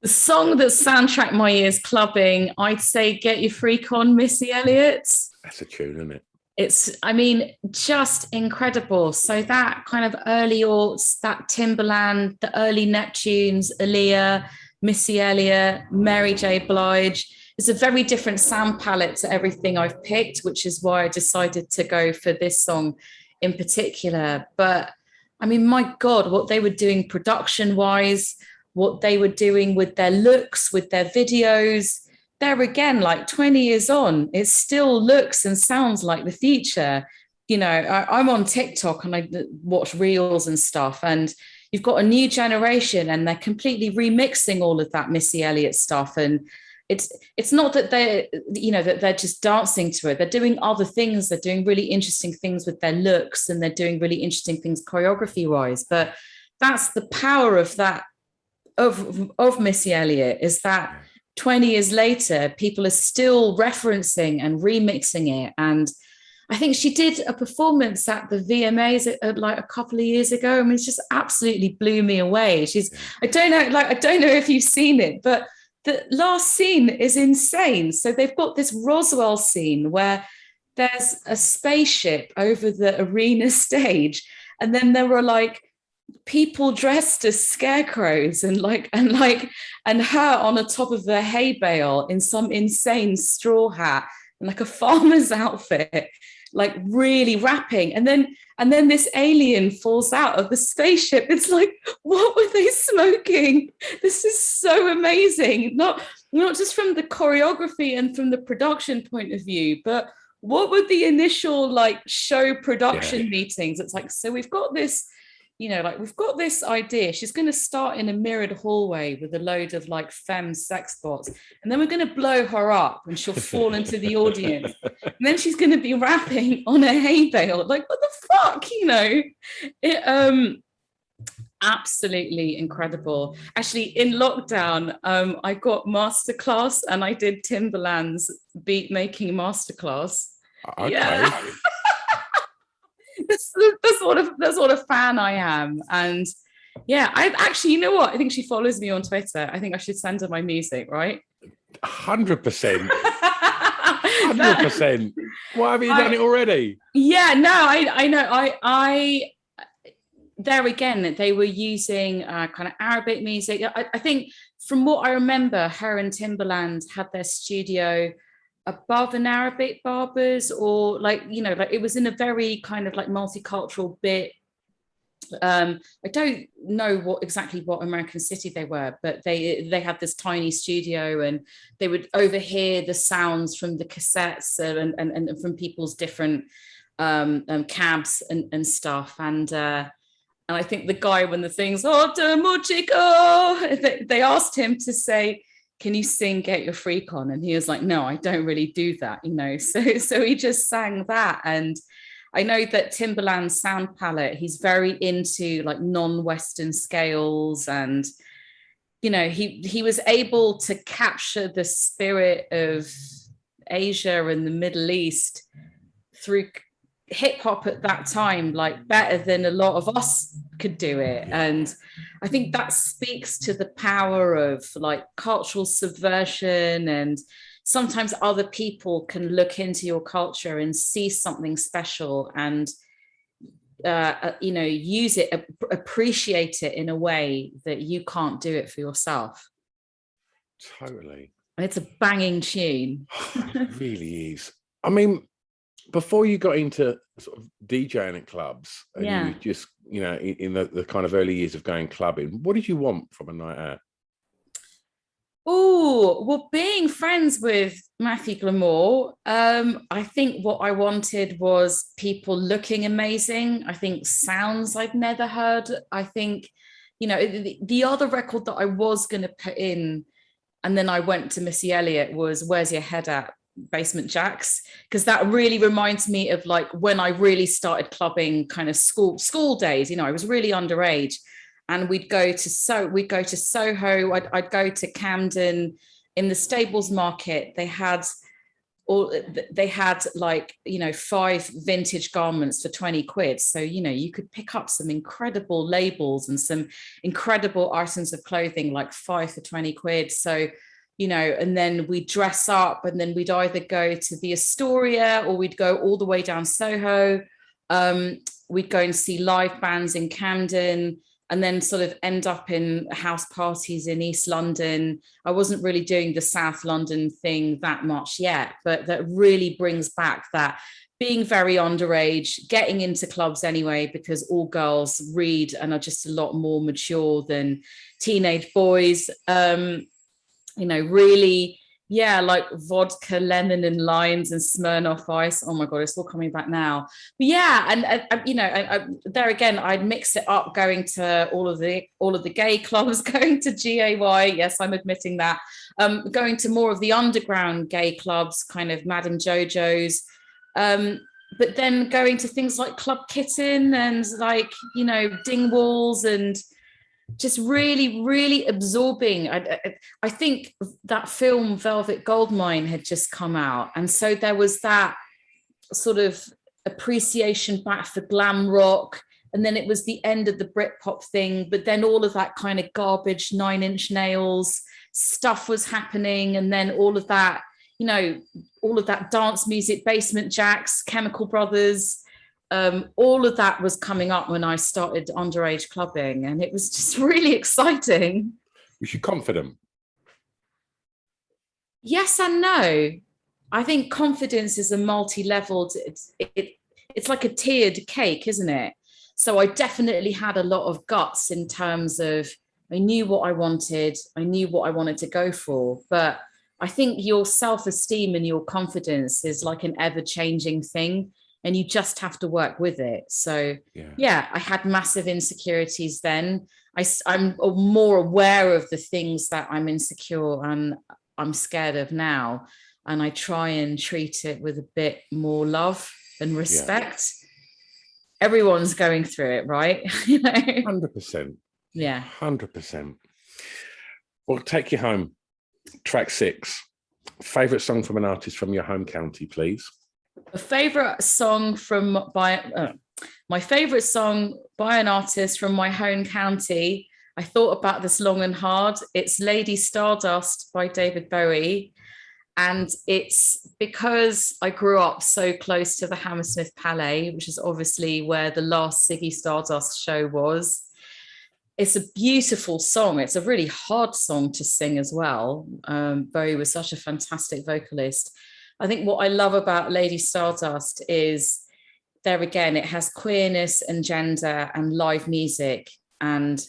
The song that soundtracked my years clubbing, I'd say Get Your Freak On, Missy Elliott. That's a tune, isn't it? It's, I mean, just incredible. So that kind of early aughts, that Timbaland, the early Neptunes, Aaliyah, Missy Elliott, Mary J. Blige. It's a very different sound palette to everything I've picked, which is why I decided to go for this song in particular. But I mean, my God, what they were doing production-wise, what they were doing with their looks, with their videos, there again, like 20 years on, it still looks and sounds like the future. You know, I'm on TikTok and I watch reels and stuff, and you've got a new generation and they're completely remixing all of that Missy Elliott stuff. And it's not that they're, you know, that they're just dancing to it. They're doing other things. They're doing really interesting things with their looks, and they're doing really interesting things choreography wise. But that's the power of that, of Missy Elliott, is that 20 years later, people are still referencing and remixing it. And I think she did a performance at the VMAs like a couple of years ago. I mean, it just absolutely blew me away. I don't know if you've seen it, but the last scene is insane. So they've got this Roswell scene where there's a spaceship over the arena stage, and then there were like people dressed as scarecrows and her on the top of the hay bale in some insane straw hat and like a farmer's outfit, like really rapping. And then this alien falls out of the spaceship. It's like, what were they smoking? This is so amazing. Not just from the choreography and from the production point of view, but what were the initial like show production meetings? It's like, so we've got this, you know, like we've got this idea. She's going to start in a mirrored hallway with a load of like femme sex bots, and then we're going to blow her up and she'll fall into the audience. And then she's going to be rapping on a hay bale. Like, what the fuck, you know? It absolutely incredible. Actually, in lockdown, I got masterclass and I did Timbaland's beat making masterclass. Okay. Yeah. That's the sort of fan I am. And yeah, I actually, you know what? I think she follows me on Twitter. I think I should send her my music, right? 100%. 100%. Why have you done it already? Yeah, no, I know. I there again, they were using kind of Arabic music. I think from what I remember, her and Timbaland had their studio above an Arabic barber's, or like, you know, like it was in a very kind of like multicultural bit. I don't know what American city they were, but they had this tiny studio, and they would overhear the sounds from the cassettes and from people's different cabs and stuff. And I think the guy, when the things, they asked him to say, can you sing Get Your Freak On? And he was like, no, I don't really do that, you know. So he just sang that. And I know that Timbaland's sound palette, he's very into like non-Western scales. And, you know, he was able to capture the spirit of Asia and the Middle East through hip hop at that time, like better than a lot of us could do it. And I think that speaks to the power of like cultural subversion, and sometimes other people can look into your culture and see something special and you know, use it, appreciate it in a way that you can't do it for yourself. Totally. And it's a banging tune. It really is. I mean, before you got into sort of DJing at clubs, and you just, you know, in the kind of early years of going clubbing, what did you want from a night out? Oh, well, being friends with Matthew Glamour, I think what I wanted was people looking amazing. I think sounds I'd never heard. I think, you know, the other record that I was going to put in, and then I went to Missy Elliott, was Where's Your Head At? Basement Jacks, because that really reminds me of like when I really started clubbing, kind of school days. You know, I was really underage, and we'd go to Soho. I'd go to Camden. In the Stables Market, they had all they had like, 5 vintage garments for 20 quid. So, you could pick up some incredible labels and some incredible items of clothing, like 5 for 20 quid. So, and then we'd dress up, and then we'd either go to the Astoria or we'd go all the way down Soho. We'd go and see live bands in Camden, and then sort of end up in house parties in East London. I wasn't really doing the South London thing that much yet, but that really brings back that being very underage, getting into clubs anyway, because all girls read and are just a lot more mature than teenage boys. Really, like vodka, lemon and limes and Smirnoff Ice. Oh my God, it's all coming back now. But yeah, and there again, I'd mix it up, going to all of the gay clubs, going to GAY. Yes, I'm admitting that. Going to more of the underground gay clubs, kind of Madame Jojo's. But then going to things like Club Kitten and like, Dingwalls, and just really, really absorbing. I think that film Velvet Goldmine had just come out. And so there was that sort of appreciation back for glam rock. And then it was the end of the Britpop thing. But then all of that kind of garbage, 9 Inch Nails stuff was happening. And then all of that, all of that dance music, Basement Jaxx, Chemical Brothers, all of that was coming up when I started underage clubbing, and it was just really exciting. Was you confident? Yes and no. I think confidence is a multi-leveled, it's like a tiered cake, isn't it? So I definitely had a lot of guts in terms of, I knew what I wanted to go for, but I think your self-esteem and your confidence is like an ever-changing thing, and you just have to work with it. So yeah, I had massive insecurities then. I'm more aware of the things that I'm insecure and I'm scared of now. And I try and treat it with a bit more love and respect. Yeah. Everyone's going through it, right? 100%. Yeah. 100%. Well, take you home. Track 6. Favorite song from an artist from your home county, please. A favorite song my favorite song by an artist from my home county. I thought about this long and hard. It's Lady Stardust by David Bowie. And it's because I grew up so close to the Hammersmith Palais, which is obviously where the last Ziggy Stardust show was. It's a beautiful song. It's a really hard song to sing as well. Bowie was such a fantastic vocalist. I think what I love about Lady Stardust is, there again, it has queerness and gender and live music and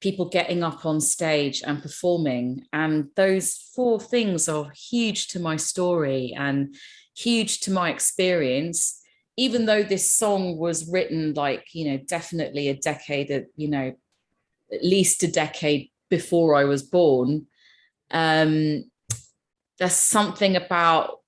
people getting up on stage and performing. And those 4 things are huge to my story and huge to my experience, even though this song was written like, definitely a decade, at least a decade before I was born. There's something about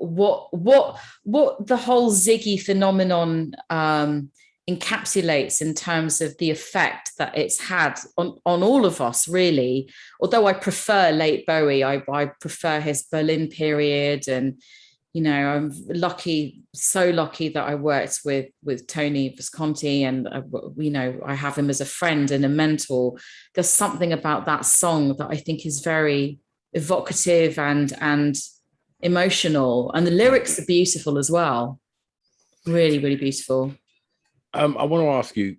what the whole Ziggy phenomenon encapsulates in terms of the effect that it's had on all of us, really. Although I prefer late Bowie, I prefer his Berlin period, and I'm so lucky that I worked with Tony Visconti, and I have him as a friend and a mentor. There's something about that song that I think is very evocative and emotional, and the lyrics are beautiful as well. Really, really beautiful. I want to ask you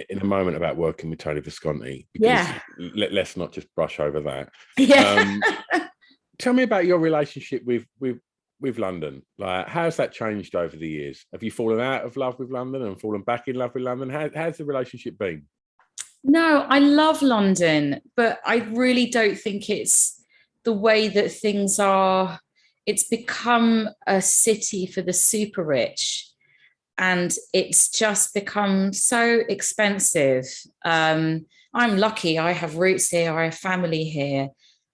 in a moment about working with Tony Visconti, because let's not just brush over that. Yeah. Tell me about your relationship with London. Like, how's that changed over the years? Have you fallen out of love with London and fallen back in love with London? How's the relationship been? No, I love London, but I really don't think it's the way that things are. It's become a city for the super rich, and it's just become so expensive. I'm lucky. I have roots here. I have family here,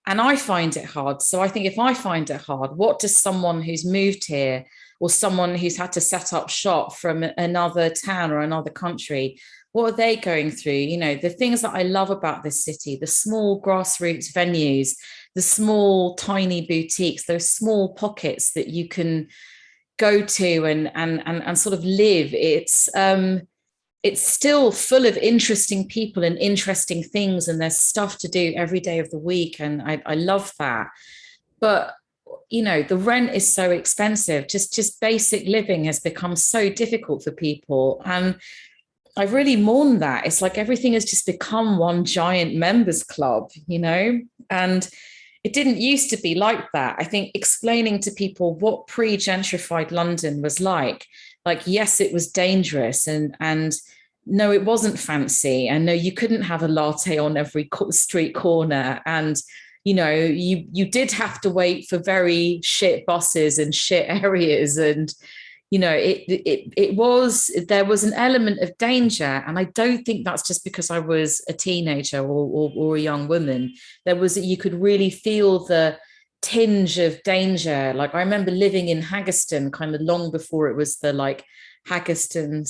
and I find it hard. So I think if I find it hard, what does someone who's moved here, or someone who's had to set up shop from another town or another country, what are they going through? You know, the things that I love about this city, the small grassroots venues, the small tiny boutiques, those small pockets that you can go to and sort of live. It's still full of interesting people and interesting things, and there's stuff to do every day of the week, and I love that. But you know, the rent is so expensive. Just basic living has become so difficult for people, and I really mourn that. It's like everything has just become one giant members club, you know, and it didn't used to be like that. I think explaining to people what pre-gentrified London was like, yes, it was dangerous, and no, it wasn't fancy, and no, you couldn't have a latte on every street corner, and you know, you did have to wait for very shit buses and shit areas, and you know, there was an element of danger, and I don't think that's just because I was a teenager or a young woman. You could really feel the tinge of danger. Like I remember living in Haggerston kind of long before it was the like Haggerston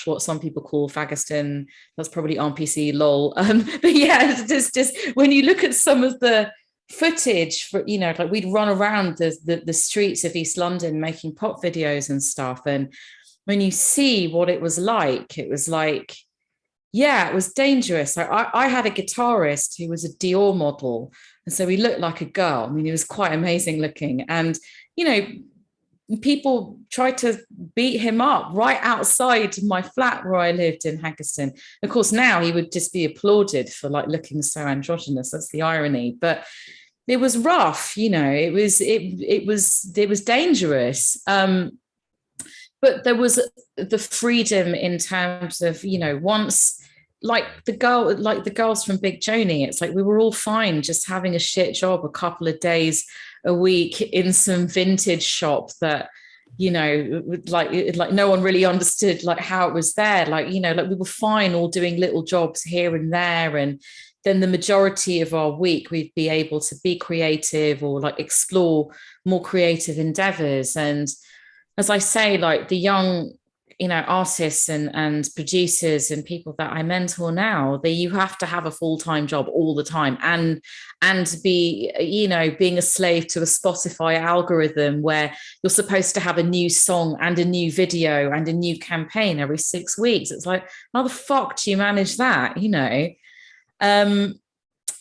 / what some people call Fagiston. That's probably RPC lol. But yeah, just when you look at some of the footage for, you know, like we'd run around the streets of East London making pop videos and stuff, and when you see what it was like, yeah, it was dangerous. I had a guitarist who was a Dior model, and so he looked like a girl. I mean, he was quite amazing looking, and you know, people tried to beat him up right outside my flat where I lived in Haggerston. Of course, now he would just be applauded for like looking so androgynous. That's the irony. But it was rough, you know. It was dangerous. But there was the freedom in terms of, you know, once like the girls from Big Joni, it's like we were all fine just having a shit job a couple of days a week in some vintage shop that, you know, like no one really understood like how it was there. Like, you know, like we were fine all doing little jobs here and there. And then the majority of our week, we'd be able to be creative or like explore more creative endeavors. And as I say, like the young, you know, artists and producers and people that I mentor now, you have to have a full-time job all the time and be, you know, being a slave to a Spotify algorithm where you're supposed to have a new song and a new video and a new campaign every 6 weeks. It's like, how the fuck do you manage that, you know? And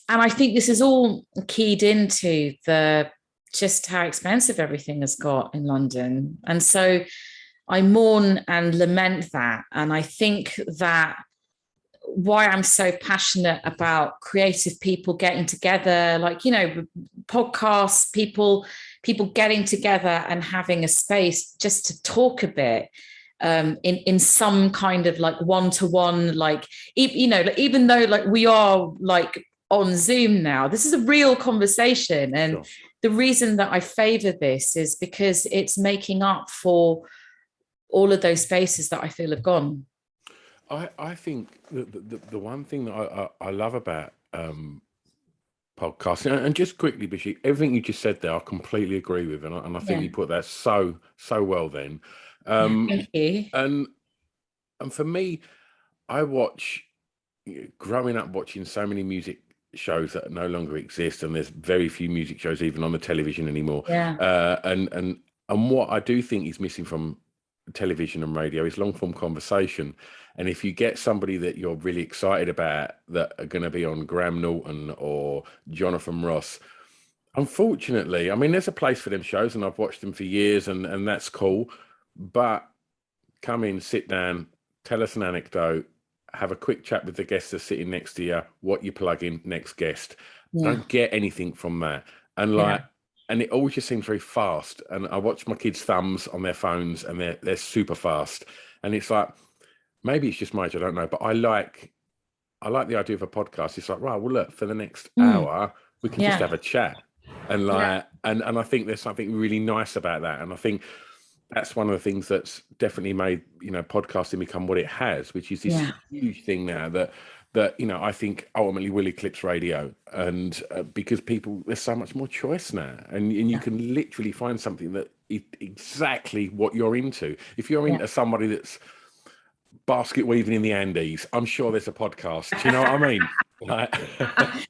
I think this is all keyed into just how expensive everything has got in London. And so I mourn and lament that. And I think that why I'm so passionate about creative people getting together, like, you know, podcasts, people getting together and having a space just to talk a bit, in some kind of like one-to-one, like, you know, even though like we are like on Zoom now, this is a real conversation. And sure. The reason that I favor this is because it's making up for all of those spaces that I feel have gone. I think the one thing that I love about podcasting, and just quickly, Bishi, everything you just said there, I completely agree with, and I think you put that so well then. Thank you. And for me, I growing up watching so many music shows that no longer exist, and there's very few music shows even on the television anymore. Yeah. And what I do think is missing from television and radio is long form conversation. And if you get somebody that you're really excited about that are going to be on Graham Norton or Jonathan Ross, unfortunately, I mean, there's a place for them shows and I've watched them for years and that's cool, but come in, sit down, tell us an anecdote, have a quick chat with the guest that's sitting next to you, what you plug in, next guest. Don't get anything from that. And and it always just seems very fast. And I watch my kids' thumbs on their phones and they're super fast. And it's like, maybe it's just my age, I don't know. But I like the idea of a podcast. It's like, right, well, look, for the next hour, we can just have a chat. And and I think there's something really nice about that. And I think that's one of the things that's definitely made, you know, podcasting become what it has, which is this huge thing now that, you know, I think ultimately will eclipse radio. And because there's so much more choice now, and you can literally find something that is exactly what you're into. If you're into somebody that's basket weaving in the Andes. I'm sure there's a podcast. Do you know what I mean? Like...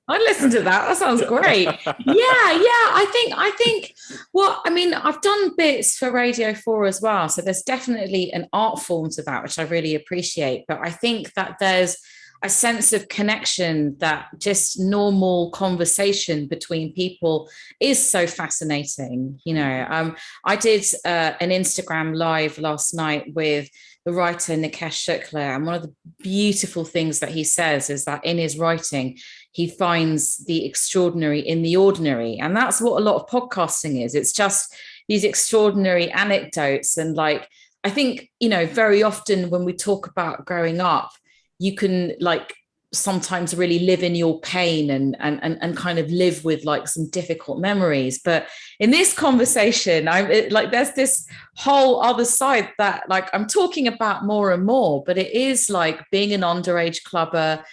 I'd listen to that. That sounds great. Yeah. I think. Well, I mean, I've done bits for Radio 4 as well, so there's definitely an art form to that, which I really appreciate. But I think that there's a sense of connection that just normal conversation between people is so fascinating. You know, I did an Instagram live last night with the writer Nikesh Shukla, and one of the beautiful things that he says is that in his writing, he finds the extraordinary in the ordinary. And that's what a lot of podcasting is. It's just these extraordinary anecdotes. And like, I think, you know, very often when we talk about growing up, you can like sometimes really live in your pain and kind of live with like some difficult memories. But in this conversation, there's this whole other side that like I'm talking about more and more, but it is like being an underage clubber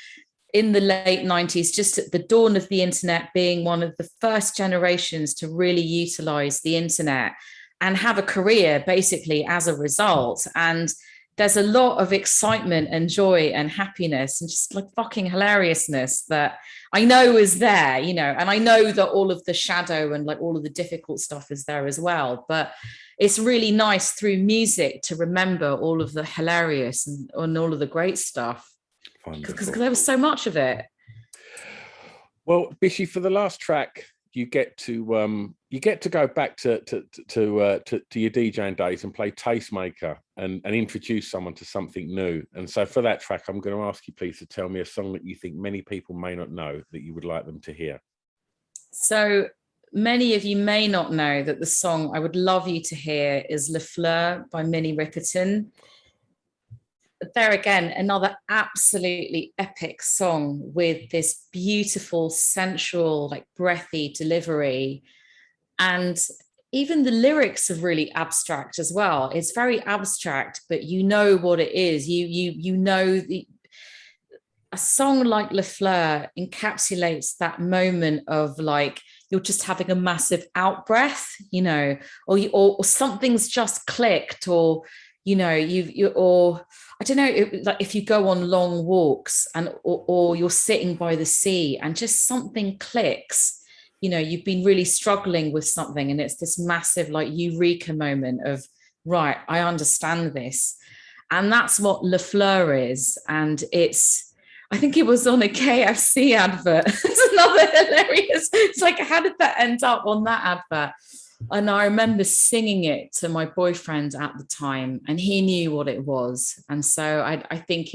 in the late 90s, just at the dawn of the internet, being one of the first generations to really utilize the internet and have a career basically as a result. And there's a lot of excitement and joy and happiness and just like fucking hilariousness that I know is there, you know, and I know that all of the shadow and like all of the difficult stuff is there as well. But it's really nice through music to remember all of the hilarious and all of the great stuff, because there was so much of it. Well, Bishi, for the last track, you get to go back to your DJing days and play Tastemaker and introduce someone to something new. And so for that track, I'm going to ask you please to tell me a song that you think many people may not know that you would like them to hear. So many of you may not know that the song I would love you to hear is Le Fleur by Minnie Riperton. There again, another absolutely epic song with this beautiful, sensual, like breathy delivery. And even the lyrics are really abstract as well. It's very abstract, but you know what it is. You know a song like Le Fleur encapsulates that moment of like you're just having a massive out breath, you know, or something's just clicked, or you know, or I don't know, like if you go on long walks and or you're sitting by the sea and just something clicks, you know, you've been really struggling with something and it's this massive like eureka moment of, right, I understand this. And that's what Le Fleur is. And I think it was on a KFC advert. It's another hilarious. It's like, how did that end up on that advert? And I remember singing it to my boyfriend at the time, and he knew what it was. And so I think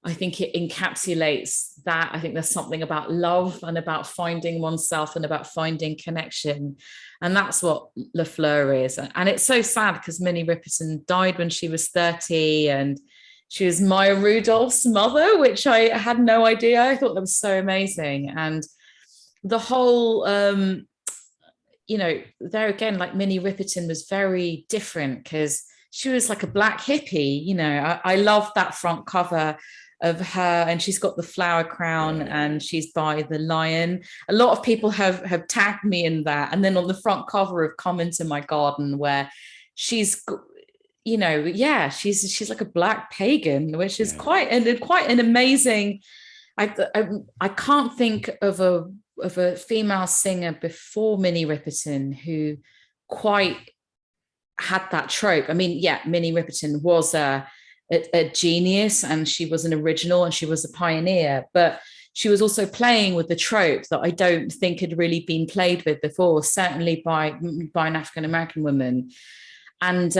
I think it encapsulates that. I think there's something about love and about finding oneself and about finding connection. And that's what Le Fleur is. And it's so sad because Minnie Riperton died when she was 30, and she was Maya Rudolph's mother, which I had no idea. I thought that was so amazing. And the whole, you know, there again, like Minnie Riperton was very different because she was like a black hippie, you know. I love that front cover of her, and she's got the flower crown and she's by the lion. A lot of people have tagged me in that. And then on the front cover of Come Into My Garden, where she's, you know, yeah, she's like a black pagan, which is quite an amazing. I can't think of a female singer before Minnie Riperton who quite had that trope. I mean, yeah, Minnie Riperton was a genius, and she was an original, and she was a pioneer, but she was also playing with the trope that I don't think had really been played with before, certainly by an African-American woman. And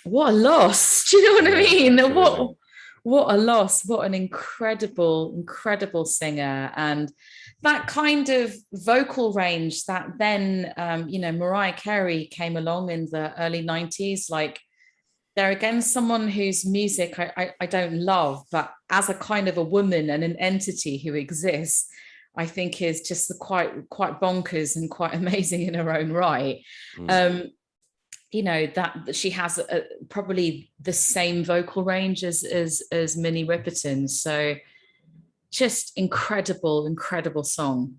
what a loss. Do you know what I mean? Absolutely. What a loss. What an incredible singer. And that kind of vocal range that then, you know, Mariah Carey came along in the early 90s. Like, there again, someone whose music I don't love, but as a kind of a woman and an entity who exists, I think is just quite bonkers and quite amazing in her own right. You know, that she has probably the same vocal range as Minnie Riperton. So just incredible song.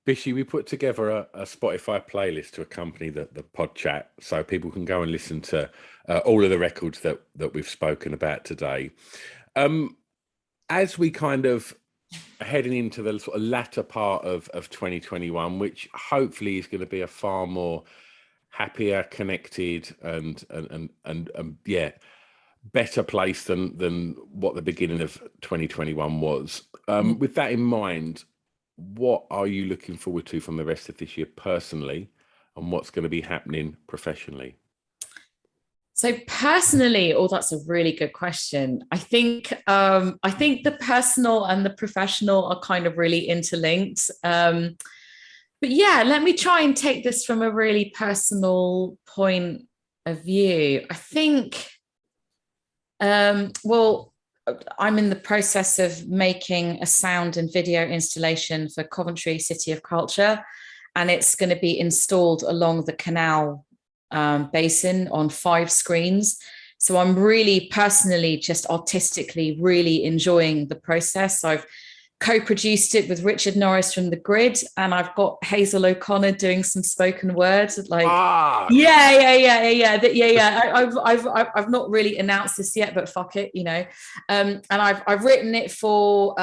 Bishi, we put together a Spotify playlist to accompany the pod chat, so people can go and listen to all of the records that we've spoken about today. As we kind of heading into the sort of latter part of 2021, which hopefully is going to be a far more happier, connected, and yeah, better place than what the beginning of 2021 was. With that in mind, what are you looking forward to from the rest of this year personally, and what's going to be happening professionally? So personally, that's a really good question. I think the personal and the professional are kind of really interlinked. But yeah, let me try and take this from a really personal point of view. I think, well, I'm in the process of making a sound and video installation for Coventry City of Culture, and it's going to be installed along the canal basin on 5 screens. So I'm really personally, just artistically, really enjoying the process. I've co-produced it with Richard Norris from The Grid, and I've got Hazel O'Connor doing some spoken words. Like, yeah. I've not really announced this yet, but fuck it, you know. And I've written it for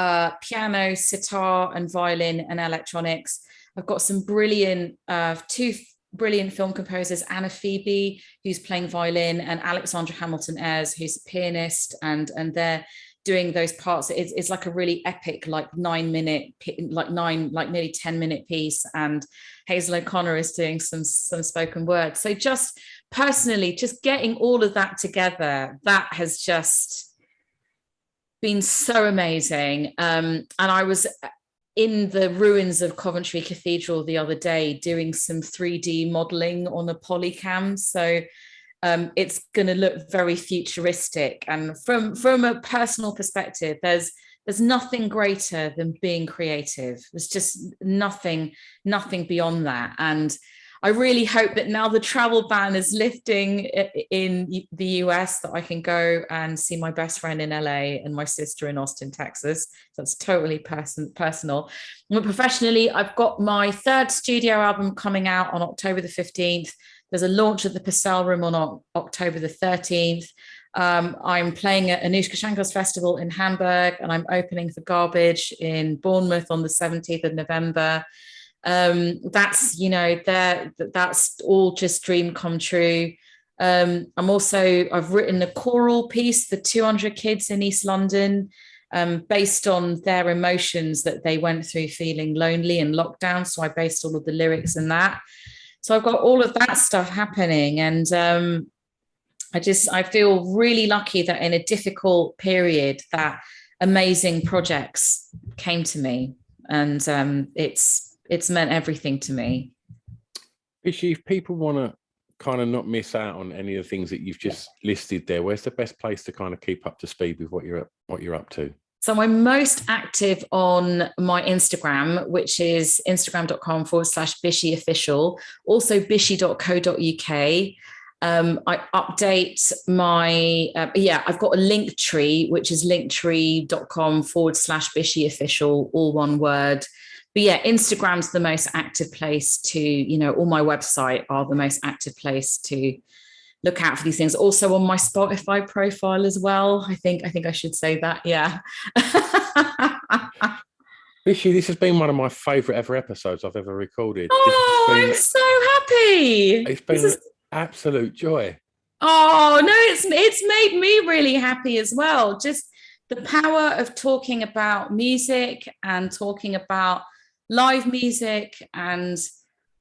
piano, sitar, and violin and electronics. I've got some brilliant 2 brilliant film composers, Anna Phoebe, who's playing violin, and Alexandra Hamilton Ayres, who's a pianist, and they're doing those parts. It's like a really epic, like 9-minute, like nearly 10-minute piece, and Hazel O'Connor is doing some spoken word. So just personally, just getting all of that together, that has just been so amazing. And I was in the ruins of Coventry Cathedral the other day doing some 3D modeling on a polycam. So it's going to look very futuristic. And from a personal perspective, there's nothing greater than being creative. There's just nothing beyond that. And I really hope that now the travel ban is lifting in the US, that I can go and see my best friend in LA and my sister in Austin, Texas. That's totally personal. But professionally, I've got my 3rd studio album coming out on October the 15th. There's a launch at the Purcell Room on October the 13th. I'm playing at Anushka Shankar's Festival in Hamburg, and I'm opening for Garbage in Bournemouth on the 17th of November. That's, you know, that's all just dream come true. I've written a choral piece for 200 kids in East London, based on their emotions that they went through feeling lonely in lockdown. So I based all of the lyrics in that. So I've got all of that stuff happening. And I feel really lucky that in a difficult period that amazing projects came to me. And it's meant everything to me. Bishi, if people want to kind of not miss out on any of the things that you've just listed there, where's the best place to kind of keep up to speed with what you're up to? So I'm most active on my Instagram, which is instagram.com/Bishi official, also bishi.co.uk. I update my, I've got a link tree, which is linktree.com/Bishi official, all one word. But yeah, Instagram's the most active place to, you know, all my website are the most active place to look out for these things. Also on my Spotify profile as well. I think I should say that. Yeah. Bishi, this has been one of my favorite ever episodes I've ever recorded. I'm so happy. It's been an absolute joy. Oh no, it's made me really happy as well. Just the power of talking about music and talking about live music and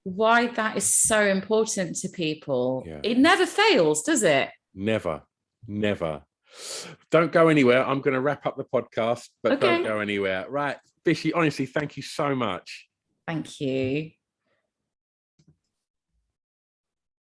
why that is so important to people. Yeah. It never fails, does it? Never. Don't go anywhere. I'm going to wrap up the podcast, but Don't go anywhere. Right. Bishi, honestly, thank you so much. Thank you.